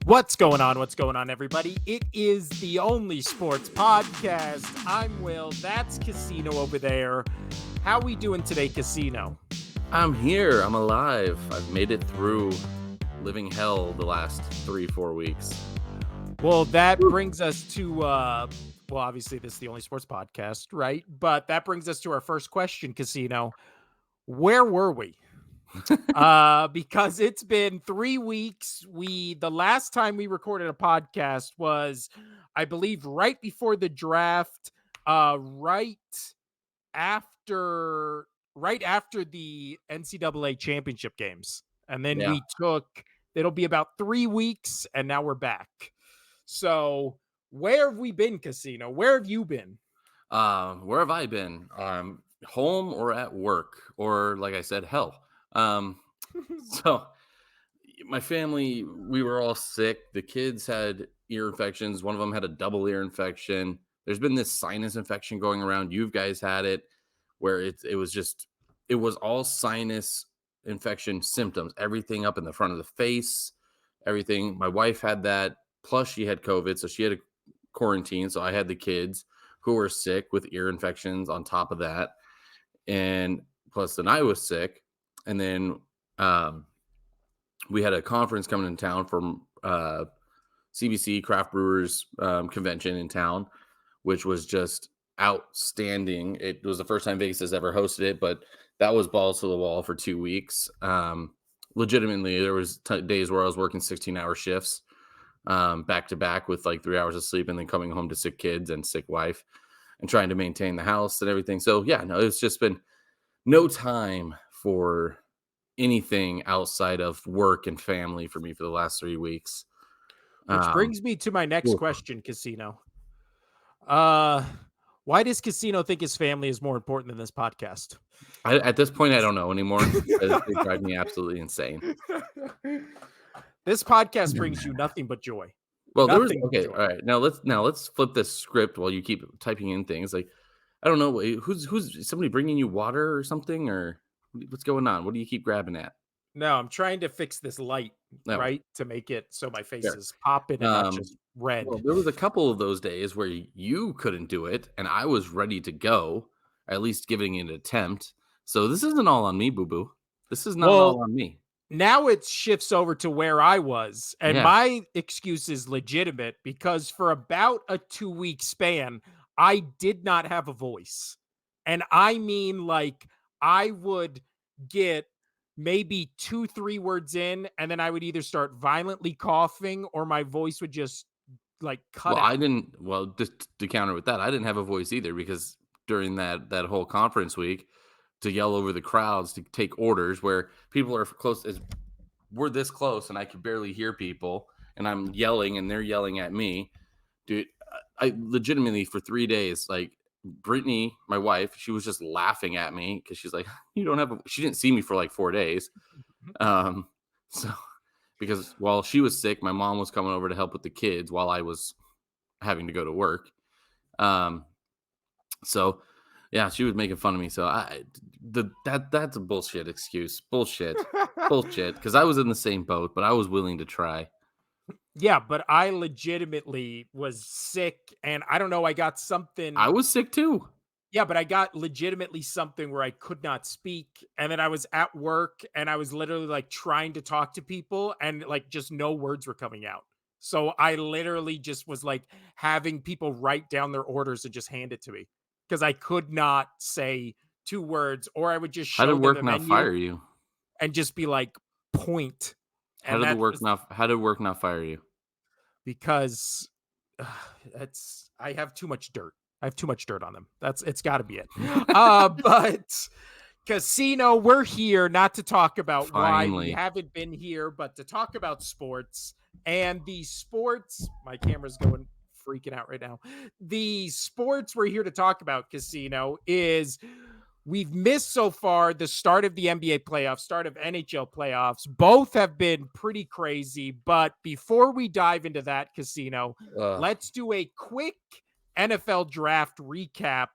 What's going on? What's going on, everybody? It is the Only Sports Podcast. I'm Will. That's Casino over there. How we doing today, Casino? I'm here. I'm alive. I've made it through living hell the last 3-4 weeks. Well, that brings us to, obviously this is the Only Sports Podcast, right? But that brings us to our first question, Casino. Where were we? Because it's been 3 weeks. The last time we recorded a podcast was, I believe, right before the draft, right after the NCAA championship games. And then Yeah. it'll be about 3 weeks, and now we're back. So where have we been, Casino? Where have you been? Where have I been? Home or at work, or like I said, hell. So my family, we were all sick. The kids had ear infections. One of them had a double ear infection. There's been this sinus infection going around. You guys had it, where it was all sinus infection symptoms. Everything up in the front of the face, everything. My wife had that. Plus, she had COVID, so she had a quarantine. So I had the kids who were sick with ear infections on top of that, and plus, then I was sick, and then we had a conference coming in town from CBC Craft Brewers convention in town, which was just outstanding. It was the first time Vegas has ever hosted it, but that was balls to the wall for 2 weeks. Legitimately, there was days where I was working 16-hour shifts back to back with like 3 hours of sleep, and then coming home to sick kids and sick wife and trying to maintain the house and everything. So yeah, no, it's just been no time for anything outside of work and family for me for the last 3 weeks. Which brings me to my next question, Casino. Why does Casino think his family is more important than this podcast? At this point, I don't know anymore. They drive me absolutely insane. This podcast brings you nothing but joy. Well, there was Nothing but okay. joy. All right, now let's flip this script while you keep typing in things. Like, I don't know who's somebody bringing you water or something, or what's going on? What do you keep grabbing at? No, I'm trying to fix this light, No, right, to make it so my face there. is popping and not just red. Well, there was a couple of those days where you couldn't do it, and I was ready to go, at least giving it an attempt. So this isn't all on me, boo boo. This is not all Well, on me. now it shifts over to where I was, and Yeah. my excuse is legitimate because for about a 2-week span, I did not have a voice. And I mean, like, I would get maybe 2-3 words in, and then I would either start violently coughing or my voice would just like cut Well, out. I didn't. Well, just to counter with that, I didn't have a voice either because during that whole conference week, to yell over the crowds to take orders where people are close as we're this close and I could barely hear people, and I'm yelling and they're yelling at me, dude. I legitimately for 3 days, like Brittany, my wife, she was just laughing at me because she's like, "You don't have." She didn't see me for like 4 days. So because while she was sick, my mom was coming over to help with the kids while I was having to go to work. So yeah, she was making fun of me. So that's a bullshit excuse. Bullshit. Because I was in the same boat, but I was willing to try. Yeah, but I legitimately was sick, and I don't know, I got something. I was sick too. Yeah, but I got legitimately something where I could not speak, and then I was at work, and I was literally, like, trying to talk to people, and, like, just no words were coming out. So I literally just was, like, having people write down their orders and just hand it to me because I could not say 2 words, or I would just How show did them the work not menu fire you? and just be like, "Point." How And did the that's work just not? How did work not fire you? because I have too much dirt. I have too much dirt on them. It's got to be it. But Casino, we're here not to talk about why we Finally, haven't been here, but to talk about sports and the sports. My camera's going freaking out right now. The sports we're here to talk about, Casino, is we've missed so far the start of the NBA playoffs, start of NHL playoffs. Both have been pretty crazy. But before we dive into that, Casino, let's do a quick NFL draft recap.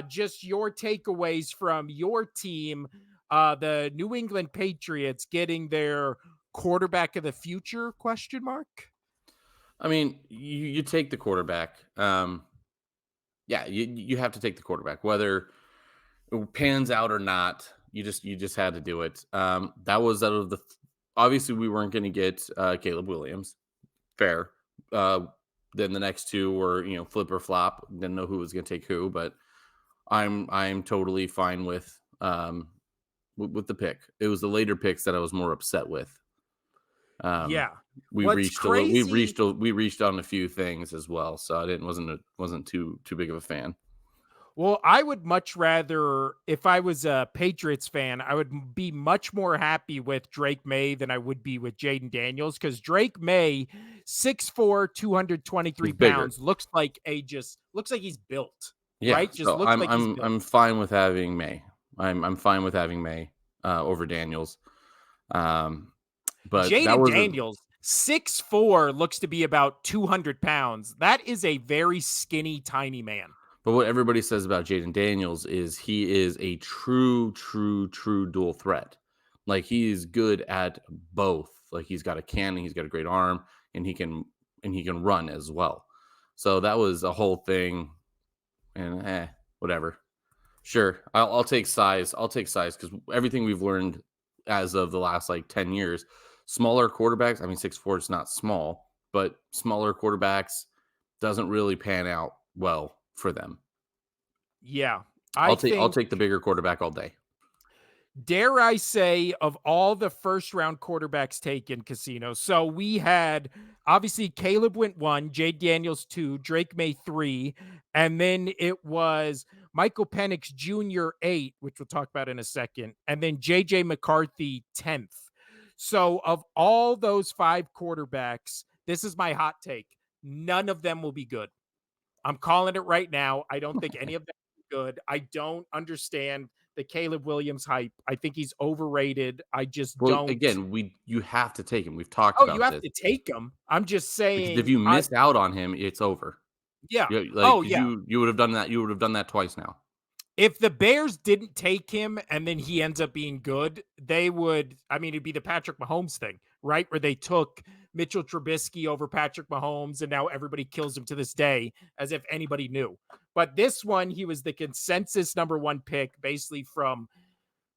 Just your takeaways from your team, the New England Patriots getting their quarterback of the future? Question mark. I mean, you take the quarterback. Yeah, you have to take the quarterback, whether it pans out or not. You just had to do it. That was out of the. Obviously, we weren't going to get Caleb Williams. Fair. Uh, then the next two were flip or flop. Didn't know who was going to take who, but I'm totally fine with the pick. It was the later picks that I was more upset with. Um, Yeah. we What's reached a little, crazy we reached on a few things as well, so I didn't wasn't too big of a fan. Well, I would much rather, if I was a Patriots fan, I would be much more happy with Drake May than I would be with Jaden Daniels, because Drake May, 6'4", 223 He's bigger. pounds, looks like he's built, Yeah, right? Just so looks like he's built. I'm fine with having May. I'm fine with having May over Daniels. Um, but that Jaden was a Daniels, 6'4", looks to be about 200 pounds. That is a very skinny, tiny man. But what everybody says about Jaden Daniels is he is a true dual threat. Like he is good at both. Like he's got a cannon, he's got a great arm, and he can run as well. So that was a whole thing. And whatever. Sure, I'll take size. I'll take size because everything we've learned as of the last like 10 years, smaller quarterbacks. I mean, 6'4" is not small, but smaller quarterbacks doesn't really pan out well for them. Yeah. I I'll think, take the bigger quarterback all day. dare I say, of all the first round quarterbacks taken, Casino. So we had, obviously, Caleb went 1, Jade Daniels 2, Drake May 3, and then it was Michael Penix Jr. 8, which we'll talk about in a second, and then JJ McCarthy 10th. So of all those 5 quarterbacks, this is my hot take. None of them will be good. I'm calling it right now. I don't think any of them are good. I don't understand the Caleb Williams hype. I think he's overrated. I just Well, don't. again, you have to take him. We've talked Oh, you about have this to take him. I'm just because if saying. you miss out on him, it's over. Yeah. Yeah, like Oh, because yeah. you would have done that. You would have done that twice now. If the Bears didn't take him and then he ends up being good, they would. I mean, it'd be the Patrick Mahomes thing, right? Where they took Mitchell Trubisky over Patrick Mahomes, and now everybody kills him to this day as if anybody knew. But this one, he was the consensus number 1 pick, basically from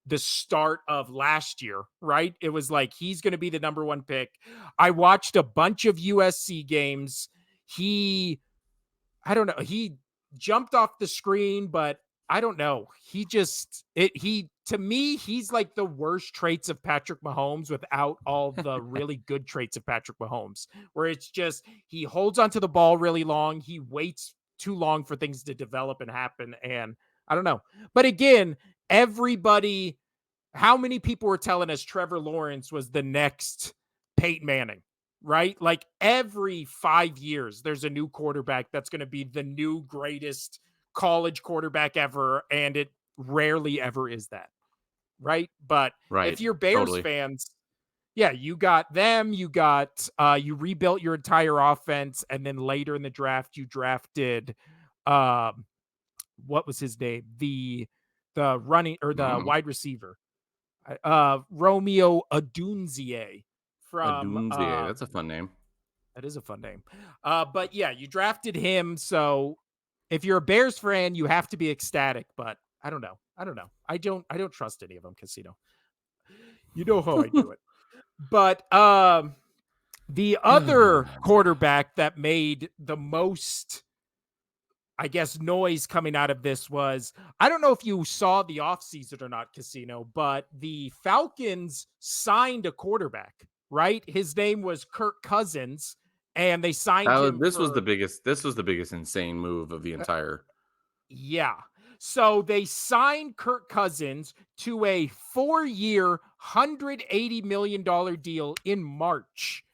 the start of last year, right? It was like he's going to be the number 1 pick. I watched a bunch of USC games. I don't know, he jumped off the screen, but I don't know. To me, he's like the worst traits of Patrick Mahomes without all the really good traits of Patrick Mahomes, where it's just he holds onto the ball really long. He waits too long for things to develop and happen. And I don't know. But again, everybody, how many people were telling us Trevor Lawrence was the next Peyton Manning, right? Like every 5 years, there's a new quarterback that's going to be the new greatest college quarterback ever. And it rarely ever is that, right? But if Right. you're Bears Totally. fans, yeah, you got them. You rebuilt your entire offense. And then later in the draft, you drafted, um, what was his name? The running or the Mm. wide receiver, Romeo Adunzie from Adunzie. That's a fun name. that is a fun name. But yeah, you drafted him. So if you're a Bears fan, you have to be ecstatic. But I don't know. I don't trust any of them, Casino. You know how I do it. But the other quarterback that made the most, I guess, noise coming out of this was, I don't know if you saw the offseason or not, Casino, but the Falcons signed a quarterback, right? His name was Kirk Cousins, and they signed him This was the for, biggest. This was the biggest insane move of the entire. yeah. So they signed Kirk Cousins to a 4-year, $180 million deal in March.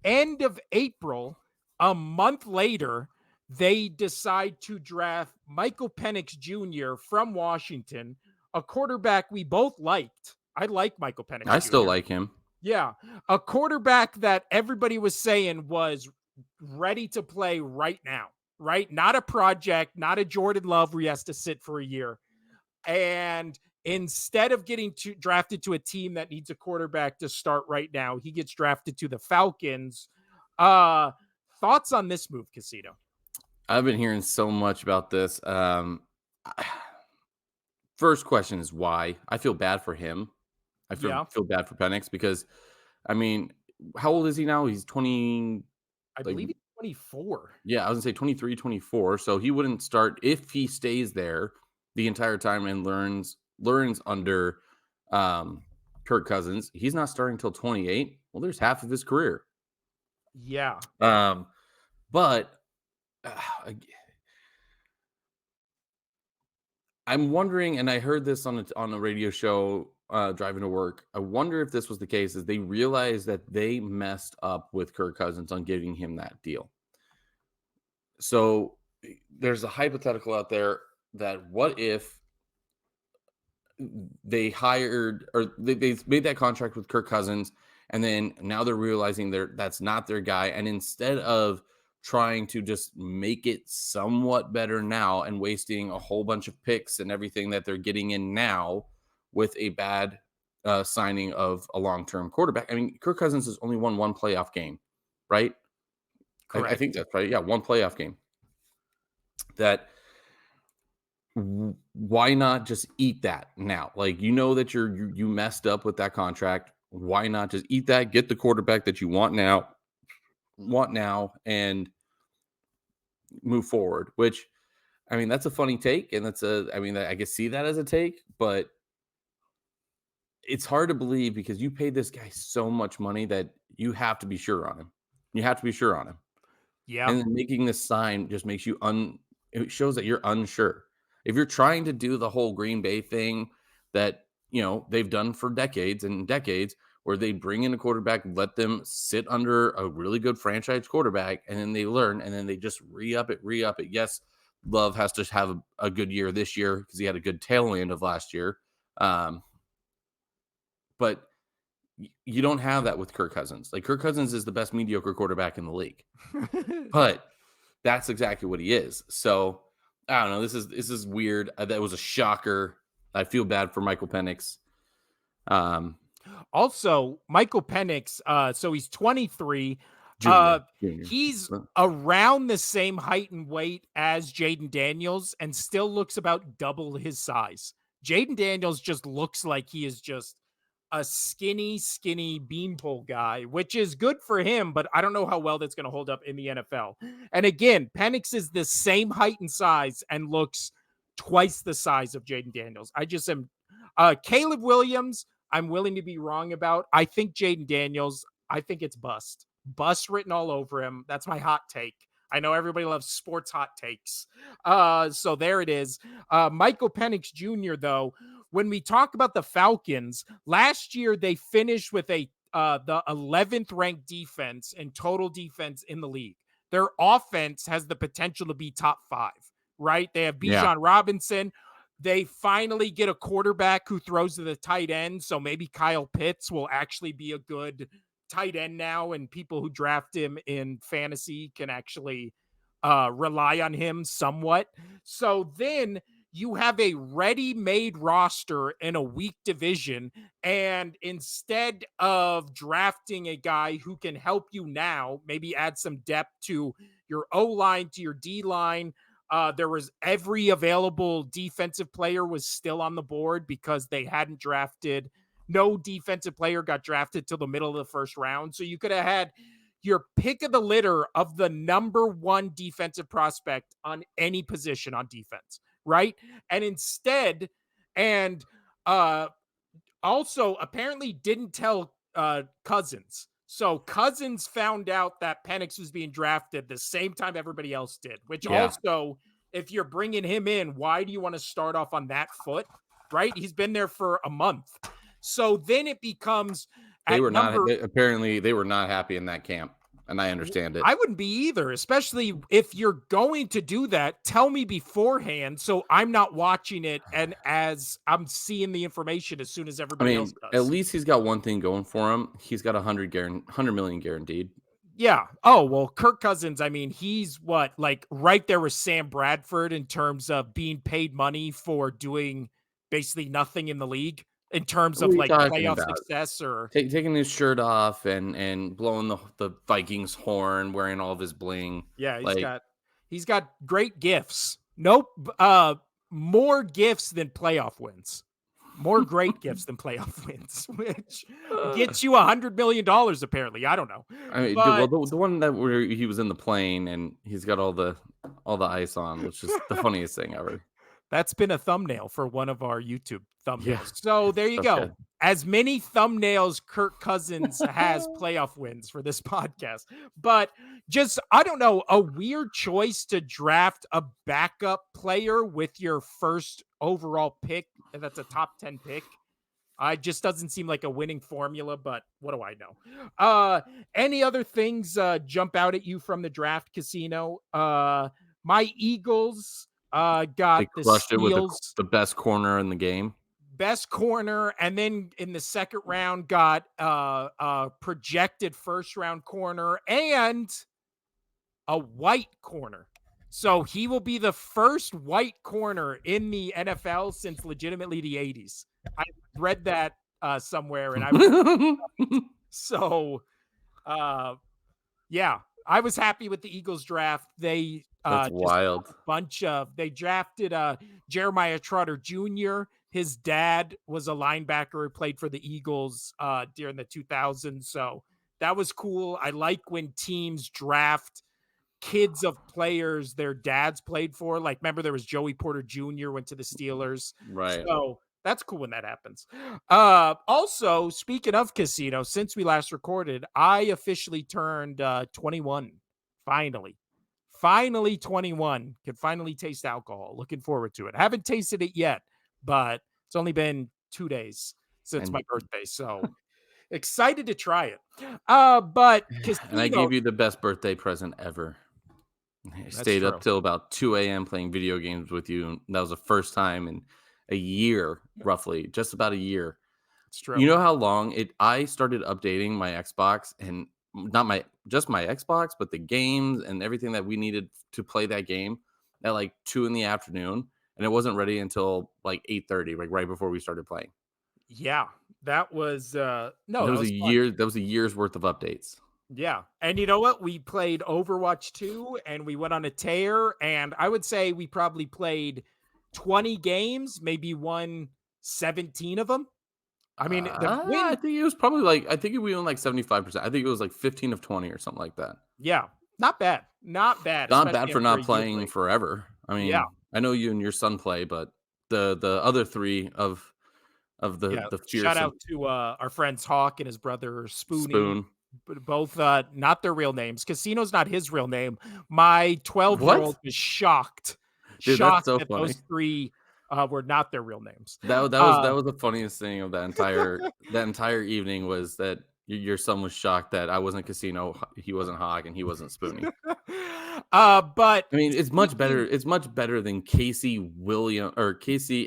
End of April, a month later, they decide to draft Michael Penix Jr. from Washington, a quarterback we both liked. I like Michael Penix I still Jr. like him. Yeah, a quarterback that everybody was saying was ready to play right now, right? Not a project, not a Jordan Love where he has to sit for a year. And Instead of getting drafted to a team that needs a quarterback to start right now, he gets drafted to the Falcons. Thoughts on this move, Casino? I've been hearing so much about this. First question is why. I feel bad for him. I Yeah, feel bad for Penix because, I mean, how old is he now? He's 20, I like, believe he's 24. yeah, I was gonna say 23, 24. So he wouldn't start if he stays there the entire time and learns under um Kirk Cousins. He's not starting until 28. Well, there's half of his career. Yeah, Um, but I'm wondering, and I heard this on a radio show driving to work. I wonder if this was the case, is they realized that they messed up with Kirk Cousins on giving him that deal. So there's a hypothetical out there that what if they hired or they made that contract with Kirk Cousins, and then now they're realizing that's not their guy, and instead of trying to just make it somewhat better now and wasting a whole bunch of picks and everything that they're getting in now with a bad signing of a long-term quarterback. I mean, Kirk Cousins has only won one playoff game, right? I think correct. that's right. Yeah, one playoff game. That why not just eat that now? Like, you know that you messed up with that contract. Why not just eat that, get the quarterback that you want now, and move forward? Which, I mean, that's a funny take, and I mean, I can see that as a take, but it's hard to believe because you paid this guy so much money that you have to be sure on him. You have to be sure on him. Yeah, And then making this sign just makes you it shows that you're unsure. If you're trying to do the whole Green Bay thing that, they've done for decades and decades, where they bring in a quarterback, let them sit under a really good franchise quarterback, and then they learn, and then they just re-up it. Yes, Love has to have a good year this year because he had a good tail end of last year. Um, but you don't have that with Kirk Cousins. Like, Kirk Cousins is the best mediocre quarterback in the league. But that's exactly what he is. So I don't know. This is weird. That was a shocker. I feel bad for Michael Penix. Um, Also, Michael Penix, so he's 23. Uh, Junior. he's around the same height and weight as Jaden Daniels and still looks about double his size. Jaden Daniels just looks like he is just a skinny beanpole guy, which is good for him, but I don't know how well that's going to hold up in the NFL. And again, Penix is the same height and size and looks twice the size of Jaden Daniels. I just am Caleb Williams, I'm willing to be wrong about. I think Jaden Daniels, I think it's bust. Bust written all over him. That's my hot take. I know everybody loves sports hot takes. So there it is. Michael Penix Jr., though, when we talk about the Falcons, last year they finished with the 11th ranked defense and total defense in the league. Their offense has the potential to be top 5, right? They have Yeah. Bijan Robinson. They finally get a quarterback who throws to the tight end. So maybe Kyle Pitts will actually be a good tight end now, and people who draft him in fantasy can actually rely on him somewhat. So then you have a ready-made roster in a weak division, and instead of drafting a guy who can help you now, maybe add some depth to your O-line, to your D-line, there was every available defensive player was still on the board because they hadn't drafted. No defensive player got drafted till the middle of the first round. So you could have had your pick of the litter of the number one defensive prospect on any position on defense, right? And instead, and also apparently didn't tell Cousins. So Cousins found out that Penix was being drafted the same time everybody else did, which Yeah. also, if you're bringing him in, why do you want to start off on that foot, right? He's been there for a month. So then it becomes They at were not number apparently they were not happy in that camp, and I understand it. I wouldn't be either, especially if you're going to do that. Tell me beforehand so I'm not watching it and as I'm seeing the information as soon as I everybody else mean, at does. least he's got one thing going for him. He's got 100 million guaranteed. Yeah. Oh, well, Kirk Cousins, I mean, he's what, like right there with Sam Bradford in terms of being paid money for doing basically nothing in the league in terms What of are you like talking playoff about? success or Taking his shirt off and blowing the Vikings horn, wearing all of his bling. yeah, Like, he's got great gifts. Nope, more gifts than playoff wins. More great gifts than playoff wins, which gets you $100 million apparently. I don't know. I mean, well, But the one that where he was in the plane and he's got all the ice on, which is the funniest thing ever. that's been a thumbnail for one of our YouTube Yeah, thumbnails. So there you so good. go. As many thumbnails Kirk Cousins has playoff wins for this podcast. But just, I don't know, a weird choice to draft a backup player with your first overall pick. And that's a top 10 pick. I just doesn't seem like a winning formula, but what do I know? Any other things jump out at you from the draft casino? My Eagles They got the crushed it with steals, the best corner in the game. best corner, and then in the second round got projected first round corner and a white corner. So he will be the first white corner in the NFL since legitimately the 80s. I read that somewhere and I was so yeah, I was happy with the Eagles draft. They That's just wild. a bunch of they drafted Jeremiah Trotter Jr. His dad was a linebacker who played for the Eagles during the 2000s. So that was cool. I like when teams draft kids of players their dads played for. Like, remember there was Joey Porter Jr. went to the Steelers. Right. So that's cool when that happens. Also, speaking of casino, since we last recorded, I officially turned 21. Finally 21. Can finally taste alcohol. Looking forward to it. Haven't tasted it yet, but it's only been 2 days since my And birthday. So excited to try it. But and I casino, gave you the best birthday present ever. I that's stayed up true. till about 2 a.m. playing video games with you. And that was the first time in a year, roughly, just about a year. It's true. You know how long I started updating my Xbox and not just my Xbox, but the games and everything that we needed to play that game at like 2 in the afternoon. And it wasn't ready until like 8:30, like right before we started playing. Yeah, that was no, That that was a was fun. year, that was a year's worth of updates. Yeah. And you know what? We played Overwatch 2 and we went on a tear. And I would say we probably played 20 games, maybe won 17 of them. I mean, the I win, think it was probably like I think we won like 75%. I think it was like 15 of 20 or something like that. yeah, not bad. Not bad, Not bad especially for after a not year playing break. forever. I Yeah. mean, I know you and your son play, but the other three of Yeah. the Shout fearsome out to our friends Hawk and his brother Spoonie. spoon. Both not their real names. Casino's not his real name. My 12-year-old What? was shocked, Dude, that's shocked so that funny. those three were not their real names. That was the funniest thing of that entire evening was that your son was shocked that I wasn't Casino, he wasn't Hog, and he wasn't Spoonie. But I mean, speaking, it's much better than Casey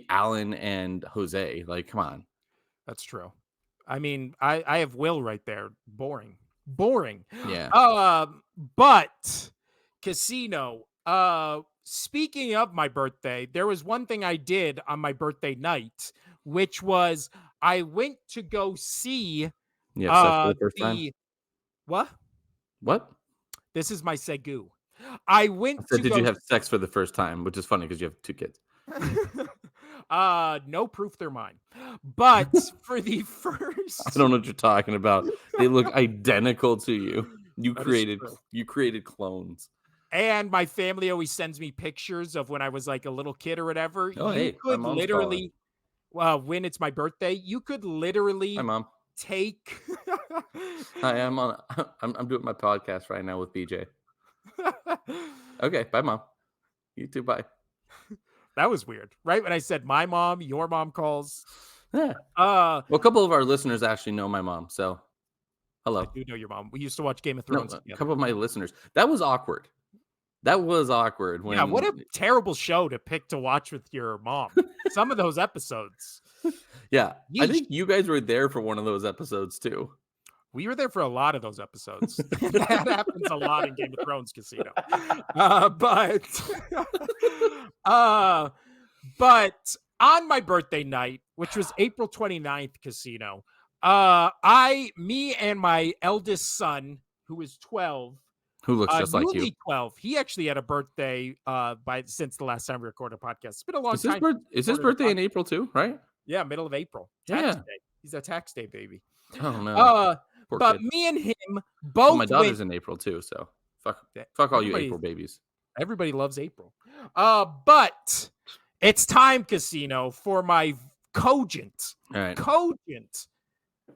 Allen and Jose. Like, come on. that's true. I mean, I have Will right there. Boring. Boring. Yeah. But Casino, speaking of my birthday, there was one thing I did on my birthday night, which was I went to go see You have sex for the first time? the what? What? This is my Segu. I I went said, to did you go have sex for the first time? Which is funny because you have 2 kids. no proof they're mine. But for the I first don't know what you're talking about. They look identical to you. that is true. You created clones. And my family always sends me pictures of when I was like a little kid or whatever. Oh, You hey, my could mom's calling. literally, when it's my birthday, you could Hi, literally mom. take. Hi, I'm doing my podcast right now with BJ. Okay, bye, mom. You too, bye. That was weird, right? When I said my mom, your mom calls. Yeah. Uh, Well, a couple of our listeners actually know my mom, so I hello. do know your mom. We used to watch Game of No, Thrones a together. couple of my listeners. That was awkward. That was awkward Yeah, what a when terrible show to pick to watch with your mom. Some of those episodes. yeah, I Yeesh. think you guys were there for one of those episodes too. We were there for a lot of those episodes. That happens a lot in Game of Thrones Casino. Uh, but uh, but on my birthday night, which was April 29th, Casino, me and my eldest son, who is 12, Who looks just like you? newly 12, he actually had a birthday since the last time we recorded a podcast. It's been a long Is his time. birthday in April too, right? Yeah, middle of April. Tax Yeah. day. He's a tax day baby. Oh no. Uh, Poor but kid. me and him Well, my both went. daughter's in April too, so fuck all you Everybody, April babies. everybody loves April. But it's time, Casino, for my cogent All right.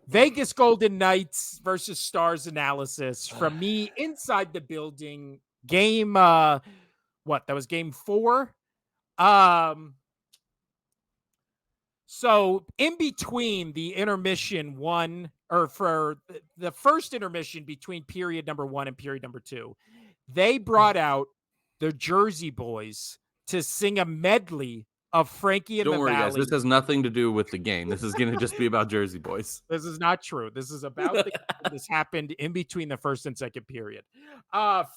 Vegas Golden Knights versus Stars analysis from me inside the building. Game, that was game 4. So in between the intermission one, or for the first intermission between period number 1 and period number 2, they brought out the Jersey Boys to sing a medley of Frankie and Don't the worry, guys. Valley. This has nothing to do with the game. This is going to just be about Jersey Boys. This is not true. This is about this happened in between the first and second period.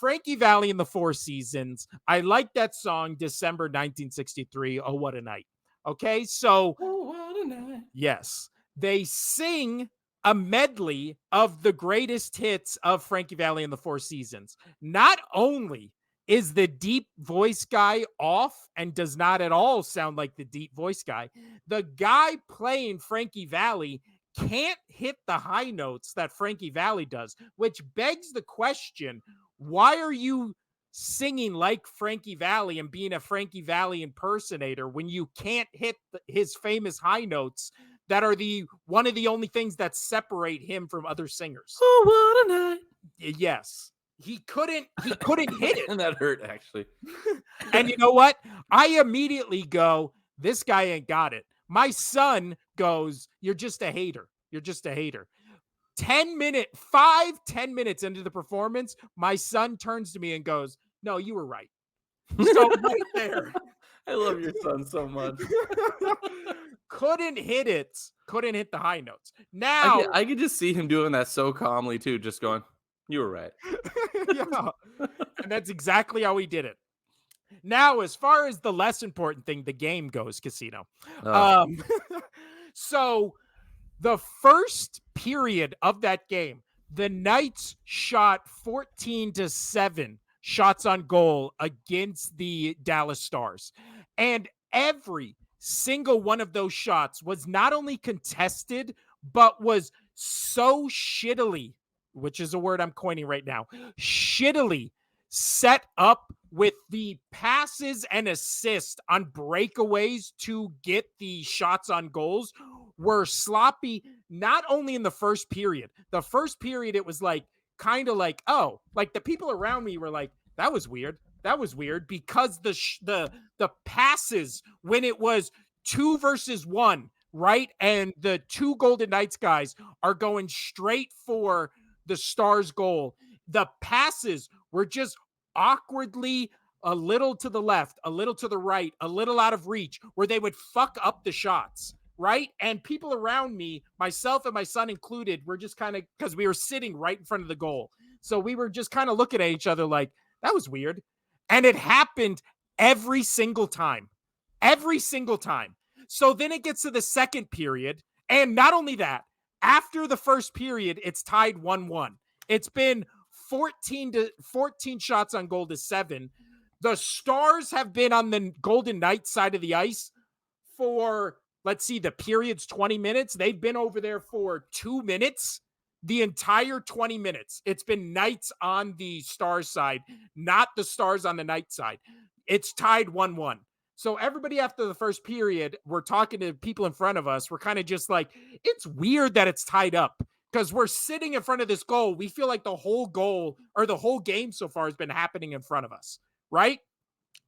Frankie Valley in the Four Seasons. I like that song, December 1963. Oh, what a night. Okay, so what a night. Yes, they sing a medley of the greatest hits of Frankie Valley in the Four Seasons. Not only is the deep voice guy off and does not at all sound like the deep voice guy, the guy playing Frankie Valley can't hit the high notes that Frankie Valley does, which begs the question, why are you singing like Frankie Valley and being a Frankie Valley impersonator when you can't hit his famous high notes that are one of the only things that separate him from other singers? Oh, what a night. Yes. He couldn't hit it. And that hurt, actually. And you know what? I immediately go, this guy ain't got it. My son goes, you're just a hater. You're just a hater. 10 minutes into the performance, my son turns to me and goes, no, you were right. So right there. I love your son so much. Couldn't hit the high notes. Now I could just see him doing that so calmly too, just going, you were right. Yeah. And that's exactly how he did it. Now, as far as the less important thing, the game goes, Casino. So the first period of that game, the Knights shot 14-7 shots on goal against the Dallas Stars. And every single one of those shots was not only contested, but was so shittily, which is a word I'm coining right now, shittily set up with the passes and assists on breakaways to get the shots on goals were sloppy, not only in the first period. The first period, it was like, kind of like, oh, like the people around me were like, that was weird. That was weird, because the passes when it was 2 versus 1, right? And the 2 Golden Knights guys are going straight for the Stars goal. The passes were just awkwardly a little to the left, a little to the right, a little out of reach, where they would fuck up the shots, right? And people around me, myself and my son included, were just kind of, because we were sitting right in front of the goal. So we were just kind of looking at each other like, that was weird. And it happened every single time. Every single time. So then it gets to the second period. And not only that, after the first period, it's tied 1-1. It's been 14 shots on goal to 7. The Stars have been on the Golden Knights side of the ice for, let's see, the period's 20 minutes. They've been over there for 2 minutes. The entire 20 minutes. It's been Knights on the Stars side, not the Stars on the Knights side. It's tied 1-1. So everybody after the first period, we're talking to people in front of us. We're kind of just like, it's weird that it's tied up, because we're sitting in front of this goal. We feel like the whole goal or the whole game so far has been happening in front of us, right?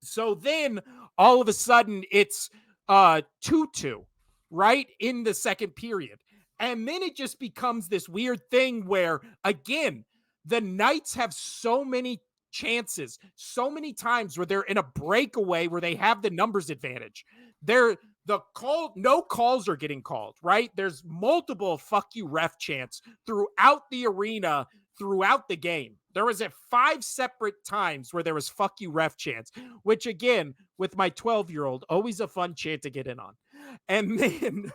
So then all of a sudden it's 2-2, right, in the second period. And then it just becomes this weird thing where, again, the Knights have so many chances, so many times where they're in a breakaway where they have the numbers advantage. No calls are getting called, right? There's multiple fuck you ref chants throughout the arena, throughout the game. There was at 5 separate times where there was fuck you ref chants, which again, with my 12-year-old, always a fun chant to get in on. And then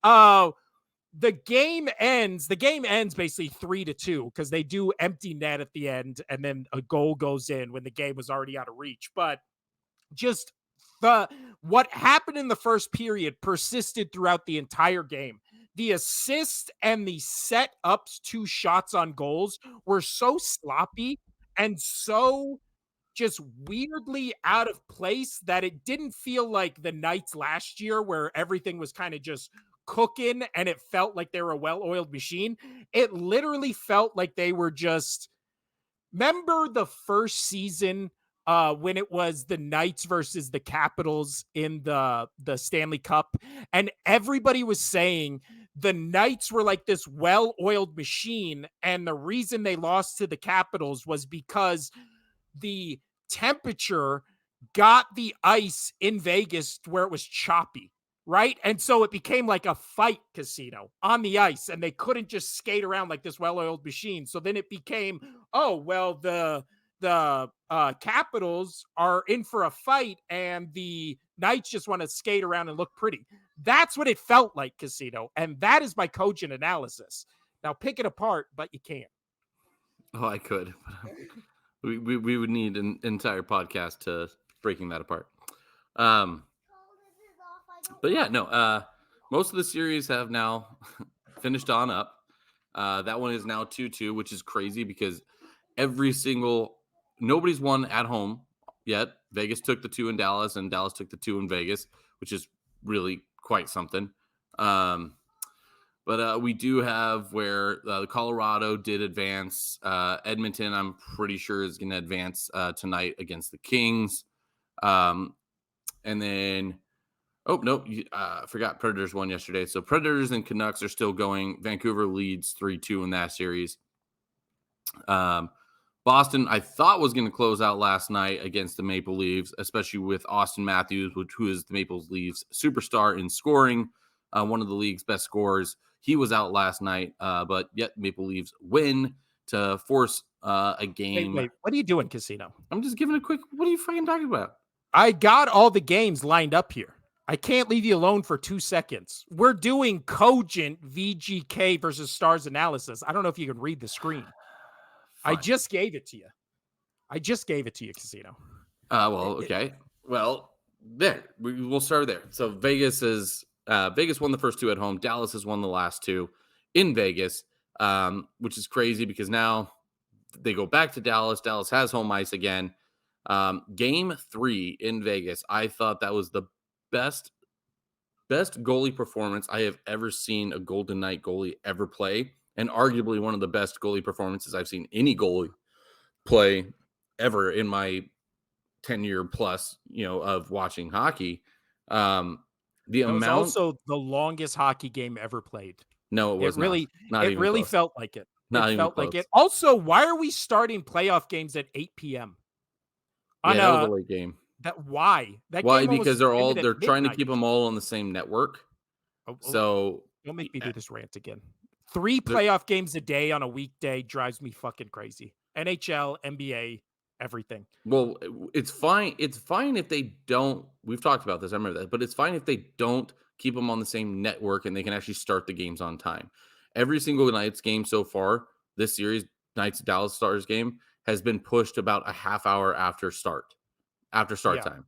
uh the game ends basically 3-2 because they do empty net at the end and then a goal goes in when the game was already out of reach. But just the what happened in the first period persisted throughout the entire game. The assist and the set ups two shots on goals were so sloppy and so just weirdly out of place that it didn't feel like the Knights last year where everything was kind of just cooking and it felt like they were a well-oiled machine. It literally felt like they were just remember the first season when it was the Knights versus the Capitals in the Stanley Cup, and everybody was saying the Knights were like this well-oiled machine, and the reason they lost to the Capitals was because the temperature got the ice in Vegas where it was choppy, right? And so it became like a fight casino on the ice, and they couldn't just skate around like this well-oiled machine. So then it became, oh well, the Capitals are in for a fight, and the Knights just want to skate around and look pretty. That's what it felt like, casino, and that is my cogent analysis. Now pick it apart, but you can't. Oh, I could. We would need an entire podcast to breaking that apart. But yeah, no. Most of the series have now finished on up. That one is now 2-2, which is crazy because every single nobody's won at home yet. Vegas took the 2 in Dallas, and Dallas took the 2 in Vegas, which is really quite something. But we do have where Colorado did advance. Edmonton, I'm pretty sure, is going to advance tonight against the Kings. And then, oh, no, I forgot Predators won yesterday. So Predators and Canucks are still going. Vancouver leads 3-2 in that series. Boston, I thought, was going to close out last night against the Maple Leafs, especially with Austin Matthews, who is the Maple Leafs superstar in scoring, one of the league's best scorers. He was out last night, but yet Maple Leafs win to force a game. Wait, what are you doing, casino? I'm just giving a quick, what are you freaking talking about? I got all the games lined up here. I can't leave you alone for 2 seconds. We're doing cogent VGK versus Stars analysis. I don't know if you can read the screen. Fine. I just gave it to you. Casino. Well, okay. Well, there. We'll start there. So Vegas won the first 2 at home. Dallas has won the last 2 in Vegas, which is crazy because now they go back to Dallas. Dallas has home ice again. Game 3 in Vegas, I thought that was the best goalie performance I have ever seen a Golden Knight goalie ever play, and arguably one of the best goalie performances I've seen any goalie play ever in my 10-year plus, of watching hockey. The That was amount, also the longest hockey game ever played. no, it was not It even really close. felt like it. Not It even felt close. like it. Also, why are we starting playoff games at 8 p.m.? Yeah, that was a late game. Why? That Why? game almost Because ended at they're trying to midnight. keep them all on the same network. So Don't make me do this rant again. 3 playoff games a day on a weekday drives me fucking crazy. NHL, NBA, everything. Well, it's fine. It's fine if they don't. We've talked about this. I remember that, but it's fine if they don't keep them on the same network and they can actually start the games on time. Every single Knights game so far this series, Knights Dallas Stars game, has been pushed about a half hour after start time.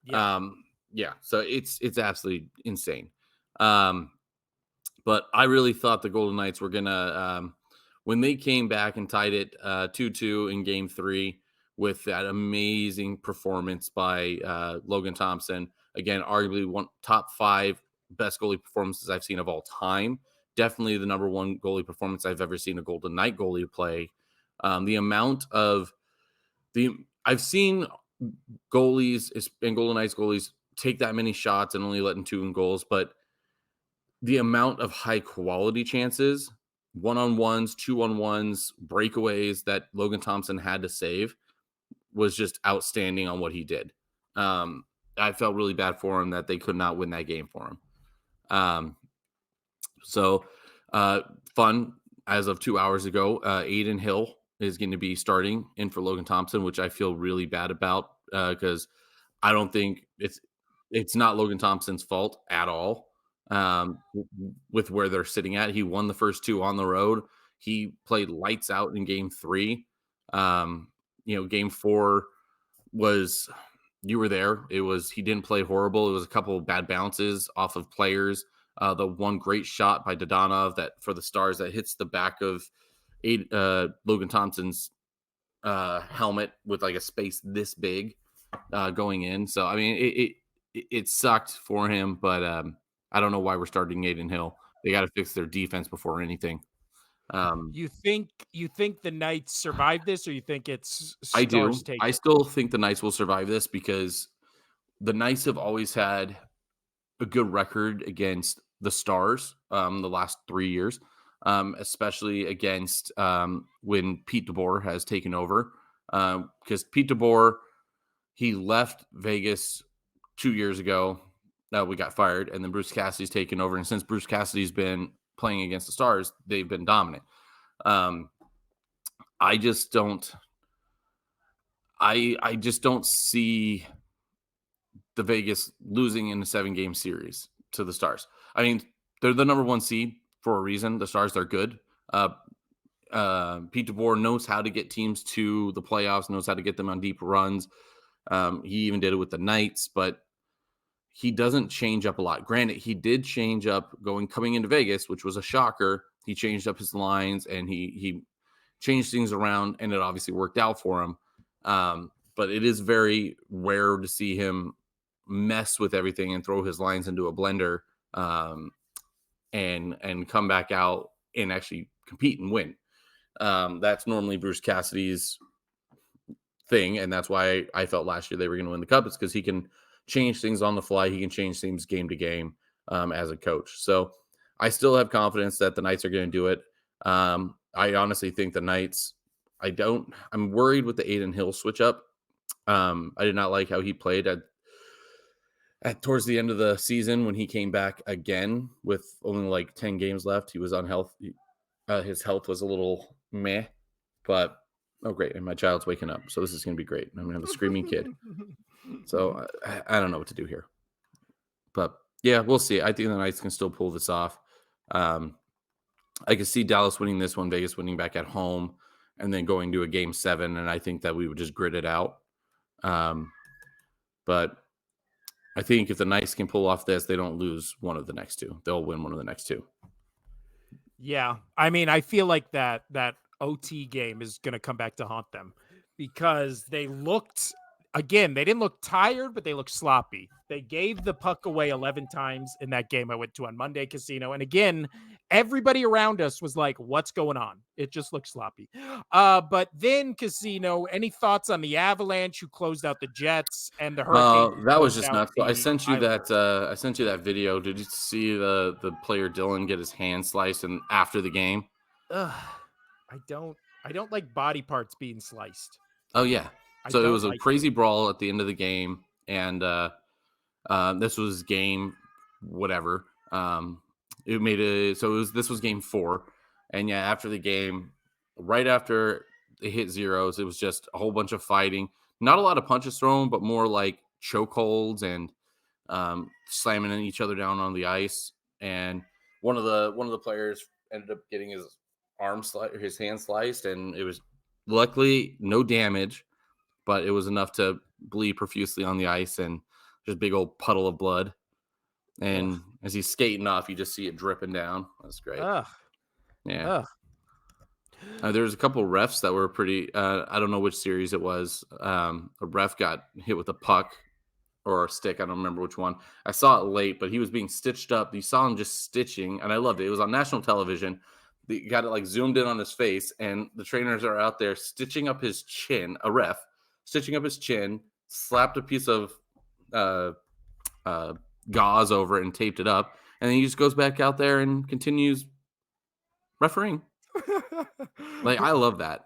Yeah. So it's absolutely insane. But I really thought the Golden Knights were gonna when they came back and tied it 2-2 in Game 3 with that amazing performance by Logan Thompson. Again, arguably one top 5 best goalie performances I've seen of all time. Definitely the number 1 goalie performance I've ever seen a Golden Knight goalie play. I've seen goalies and Golden Knights goalies take that many shots and only letting 2 in goals, but the amount of high quality chances, 1-on-1s, 2-on-1s, breakaways that Logan Thompson had to save was just outstanding on what he did. I felt really bad for him that they could not win that game for him. Fun as of 2 hours ago, Aiden Hill is going to be starting in for Logan Thompson, which I feel really bad about because I don't think it's not Logan Thompson's fault at all. With where they're sitting at, he won the first 2 on the road. He played lights out in game 3. Game 4 was you were there. He didn't play horrible. It was a couple of bad bounces off of players. The one great shot by Dodonov that for the Stars that hits the back of Logan Thompson's helmet with like a space this big going in. So I mean, it sucked for him, but I don't know why we're starting Aiden Hill. They got to fix their defense before anything. You think the Knights survive this, or you think it's I do. Stars take I it? still think the Knights will survive this because the Knights have always had a good record against the Stars the last 3 years, especially against when Pete DeBoer has taken over. Because Pete DeBoer, he left Vegas 2 years ago. We got fired, and then Bruce Cassidy's taken over. And since Bruce Cassidy's been playing against the Stars, they've been dominant. I just don't. I just don't see the Vegas losing in a 7-game series to the Stars. I mean, they're the number 1 seed for a reason. The Stars are good. Pete DeBoer knows how to get teams to the playoffs, knows how to get them on deep runs. He even did it with the Knights, but he doesn't change up a lot. Granted, he did change up coming into Vegas, which was a shocker. He changed up his lines and he changed things around, and it obviously worked out for him. But it is very rare to see him mess with everything and throw his lines into a blender and come back out and actually compete and win. That's normally Bruce Cassidy's thing, and that's why I felt last year they were going to win the Cup. It's because he can change things on the fly. He can change things game to game as a coach. So I still have confidence that the Knights are going to do it. I honestly think the Knights, I'm worried with the Aiden Hill switch up. I did not like how he played at towards the end of the season when he came back again with only like 10 games left. He was unhealthy. His health was a little meh, but oh great. And my child's waking up. So this is going to be great. I'm going to have a screaming kid. So I don't know what to do here, but yeah, we'll see. I think the Knights can still pull this off. I could see Dallas winning this one, Vegas winning back at home, and then going to a game 7. And I think that we would just grit it out. But I think if the Knights can pull off this, they don't lose one of the next 2. They'll win one of the next 2. Yeah. I mean, I feel like that OT game is going to come back to haunt them because they didn't look tired, but they looked sloppy. They gave the puck away 11 times in that game I went to on Monday Casino. And again, everybody around us was like, what's going on? It just looked sloppy. But then Casino, any thoughts on the Avalanche who closed out the Jets and the Hurricanes? That was just nuts. So I sent you that video. Did you see the player Dylan get his hand sliced and after the game? I don't like body parts being sliced. Oh yeah. So it was a crazy brawl at the end of the game, and this was game whatever. This was game 4, and yeah, after the game, right after they hit zeros, it was just a whole bunch of fighting. Not a lot of punches thrown, but more like chokeholds and slamming each other down on the ice. And one of the players ended up getting his hand sliced, and it was luckily no damage. But it was enough to bleed profusely on the ice and just a big old puddle of blood. And as he's skating off, you just see it dripping down. That's great. Yeah. There's a couple of refs that were pretty, I don't know which series it was. A ref got hit with a puck or a stick. I don't remember which one. I saw it late, but he was being stitched up. You saw him just stitching, and I loved it. It was on national television. You got it like zoomed in on his face, and the trainers are out there stitching up his chin, a ref. Stitching up his chin, slapped a piece of gauze over it and taped it up, and then he just goes back out there and continues refereeing. Like, I love that.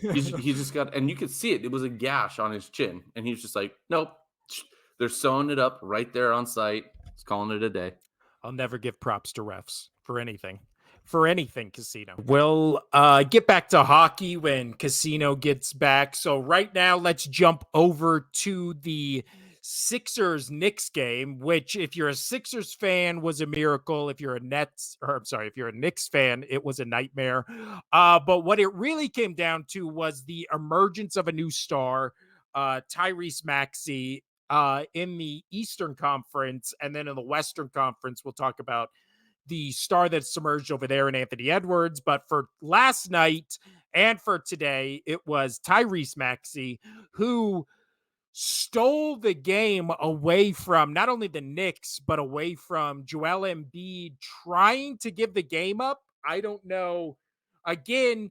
He just got, and you could see it. It was a gash on his chin, and he's just like, nope. They're sewing it up right there on site. He's calling it a day. I'll never give props to refs for anything. Casino. We'll get back to hockey when Casino gets back. So right now, let's jump over to the Sixers Knicks game, which if you're a Sixers fan was a miracle. If you're a Nets, or I'm sorry, if you're a Knicks fan, it was a nightmare. But what it really came down to was the emergence of a new star, Tyrese Maxey, in the Eastern Conference, and then in the Western Conference, we'll talk about the star that's emerged over there in Anthony Edwards. But for last night and for today, it was Tyrese Maxey who stole the game away from not only the Knicks, but away from Joel Embiid trying to give the game up. I don't know. Again,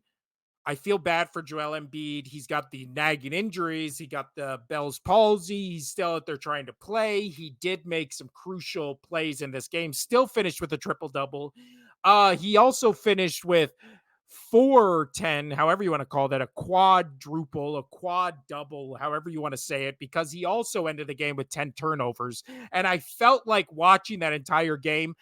I feel bad for Joel Embiid. He's got the nagging injuries. He got the Bell's palsy. He's still out there trying to play. He did make some crucial plays in this game. Still finished with a triple double. He also finished with 410, however you want to call that, a quadruple, a quad double, however you want to say it, because he also ended the game with 10 turnovers. And I felt like watching that entire game,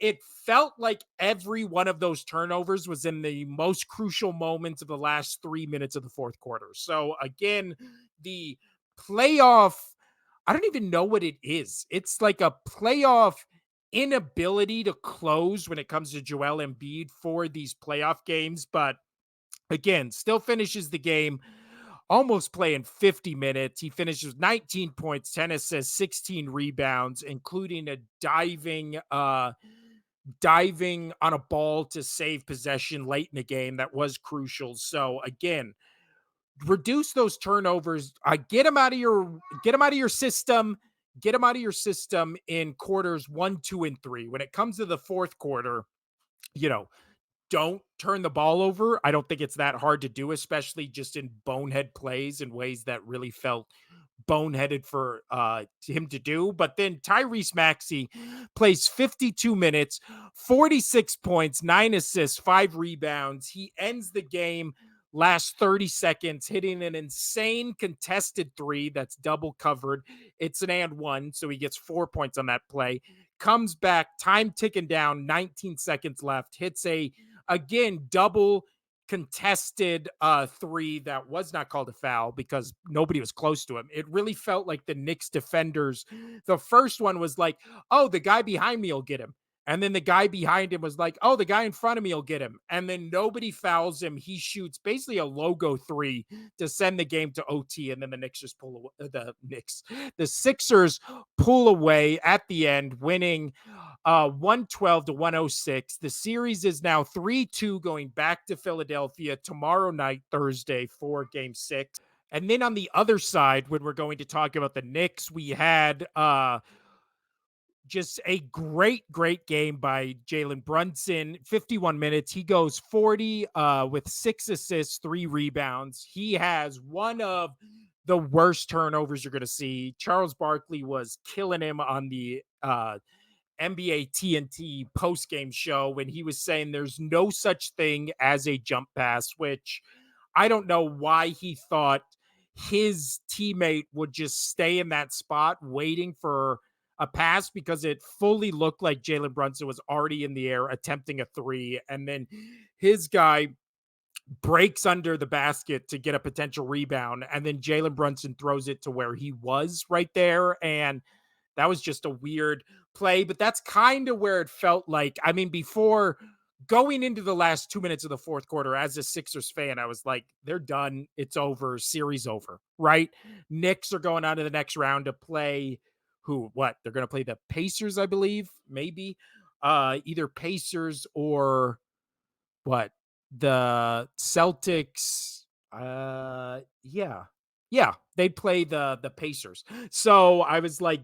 it felt like every one of those turnovers was in the most crucial moments of the last 3 minutes of the fourth quarter. So again, the playoff, I don't even know what it is. It's like a playoff inability to close when it comes to Joel Embiid for these playoff games. But again, still finishes the game almost playing 50 minutes. He finishes 19 points, 10 assists, 16 rebounds, including a diving on a ball to save possession late in the game that was crucial. So again, reduce those turnovers. Get them out of your system. Get them out of your system in quarters 1, 2, and 3. When it comes to the fourth quarter, you know, don't turn the ball over. I don't think it's that hard to do, especially just in bonehead plays in ways that really felt boneheaded for him to do. But then Tyrese Maxey plays 52 minutes, 46 points, 9 assists, 5 rebounds. He ends the game last 30 seconds hitting an insane contested three that's double covered. It's an and one, so he gets 4 points on that play. Comes back, time ticking down, 19 seconds left, hits a again double contested three that was not called a foul because nobody was close to him. It really felt like the Knicks defenders. The first one was like, oh, the guy behind me will get him. And then the guy behind him was like, oh, the guy in front of me will get him. And then nobody fouls him. He shoots basically a logo three to send the game to OT. And then the Knicks just pull away. The Sixers pull away at the end, winning 112 to 106. The series is now 3-2 going back to Philadelphia tomorrow night, Thursday, for game 6. And then on the other side, when we're going to talk about the Knicks, we had just a great game by Jalen Brunson. 51 minutes. He goes 40 with 6 assists, 3 rebounds. He has one of the worst turnovers you're going to see. Charles Barkley was killing him on the NBA TNT post-game show when he was saying there's no such thing as a jump pass, which I don't know why he thought his teammate would just stay in that spot waiting for a pass, because it fully looked like Jalen Brunson was already in the air attempting a three. And then his guy breaks under the basket to get a potential rebound. And then Jalen Brunson throws it to where he was right there. And that was just a weird play, but that's kind of where it felt like. I mean, before going into the last 2 minutes of the fourth quarter, as a Sixers fan, I was like, they're done. It's over. Series over, right? Knicks are going on to the next round to play who? What? They're going to play the Pacers, I believe, maybe. Either Pacers or what? The Celtics. Yeah. Yeah, they play the Pacers. So I was like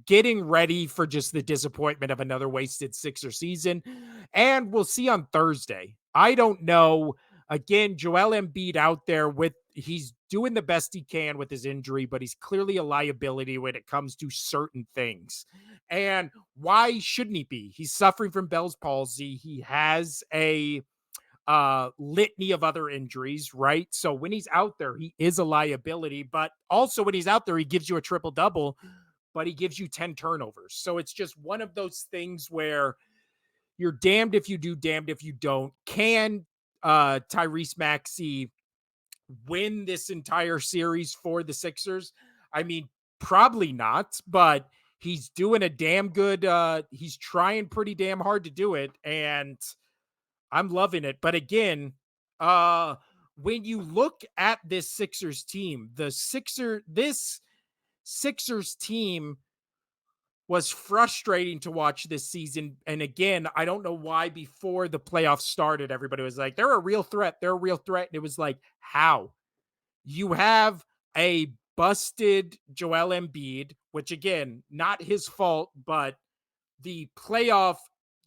getting ready for just the disappointment of another wasted Sixer season. And we'll see on Thursday. I don't know. Again, Joel Embiid out there with he's doing the best he can with his injury, but he's clearly a liability when it comes to certain things. And why shouldn't he be? He's suffering from Bell's palsy. He has a litany of other injuries, right? So when he's out there, he is a liability, but also when he's out there, he gives you a triple double, but he gives you 10 turnovers. So it's just one of those things where you're damned if you do, damned if you don't. Can Tyrese Maxey win this entire series for the Sixers? I mean, Probably not, but he's doing a damn good he's trying pretty damn hard to do it, and I'm loving it. But again, uh when you look at this Sixers team, this Sixers team was frustrating to watch this season. And again, I don't know why before the playoffs started, everybody was like, they're a real threat. They're a real threat. And it was like, how? You have a busted Joel Embiid, which again, not his fault, but the playoff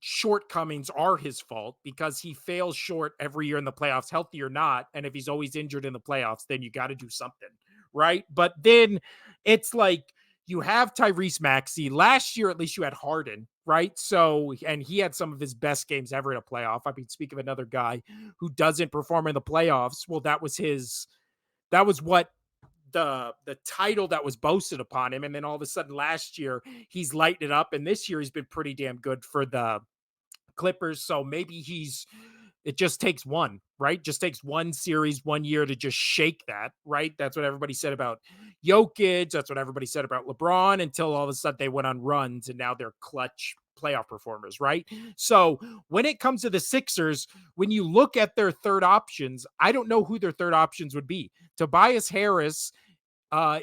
shortcomings are his fault because he fails short every year in the playoffs, healthy or not. And if he's always injured in the playoffs, then you got to do something, right? But then it's like you have Tyrese Maxey. Last year, at least you had Harden, right? So, and he had some of his best games ever in a playoff. I mean, speak of another guy who doesn't perform in the playoffs. Well, that was what the title that was boasted upon him. And then all of a sudden last year he's lighting it up, and this year he's been pretty damn good for the Clippers. So maybe it just takes one, right? Just takes one series, 1 year to just shake that, right? That's what everybody said about Jokic. That's what everybody said about LeBron until all of a sudden they went on runs and now they're clutch playoff performers, right? So when it comes to the Sixers, when you look at their third options, I don't know who their third options would be. Tobias Harris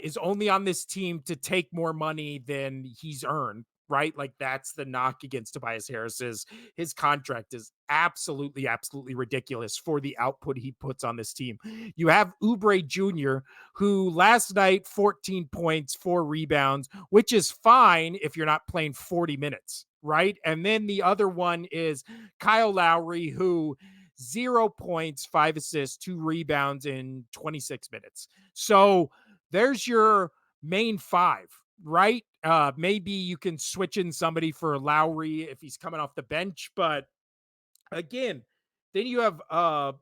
is only on this team to take more money than he's earned, right? Like that's the knock against Tobias Harris is his contract is absolutely, absolutely ridiculous for the output he puts on this team. You have Oubre Jr., who last night 14 points, 4 rebounds, which is fine if you're not playing 40 minutes, right? And then the other one is Kyle Lowry, who 0 points, 5 assists, 2 rebounds in 26 minutes. So there's your main five, right? Maybe you can switch in somebody for Lowry if he's coming off the bench, but again, then you have uh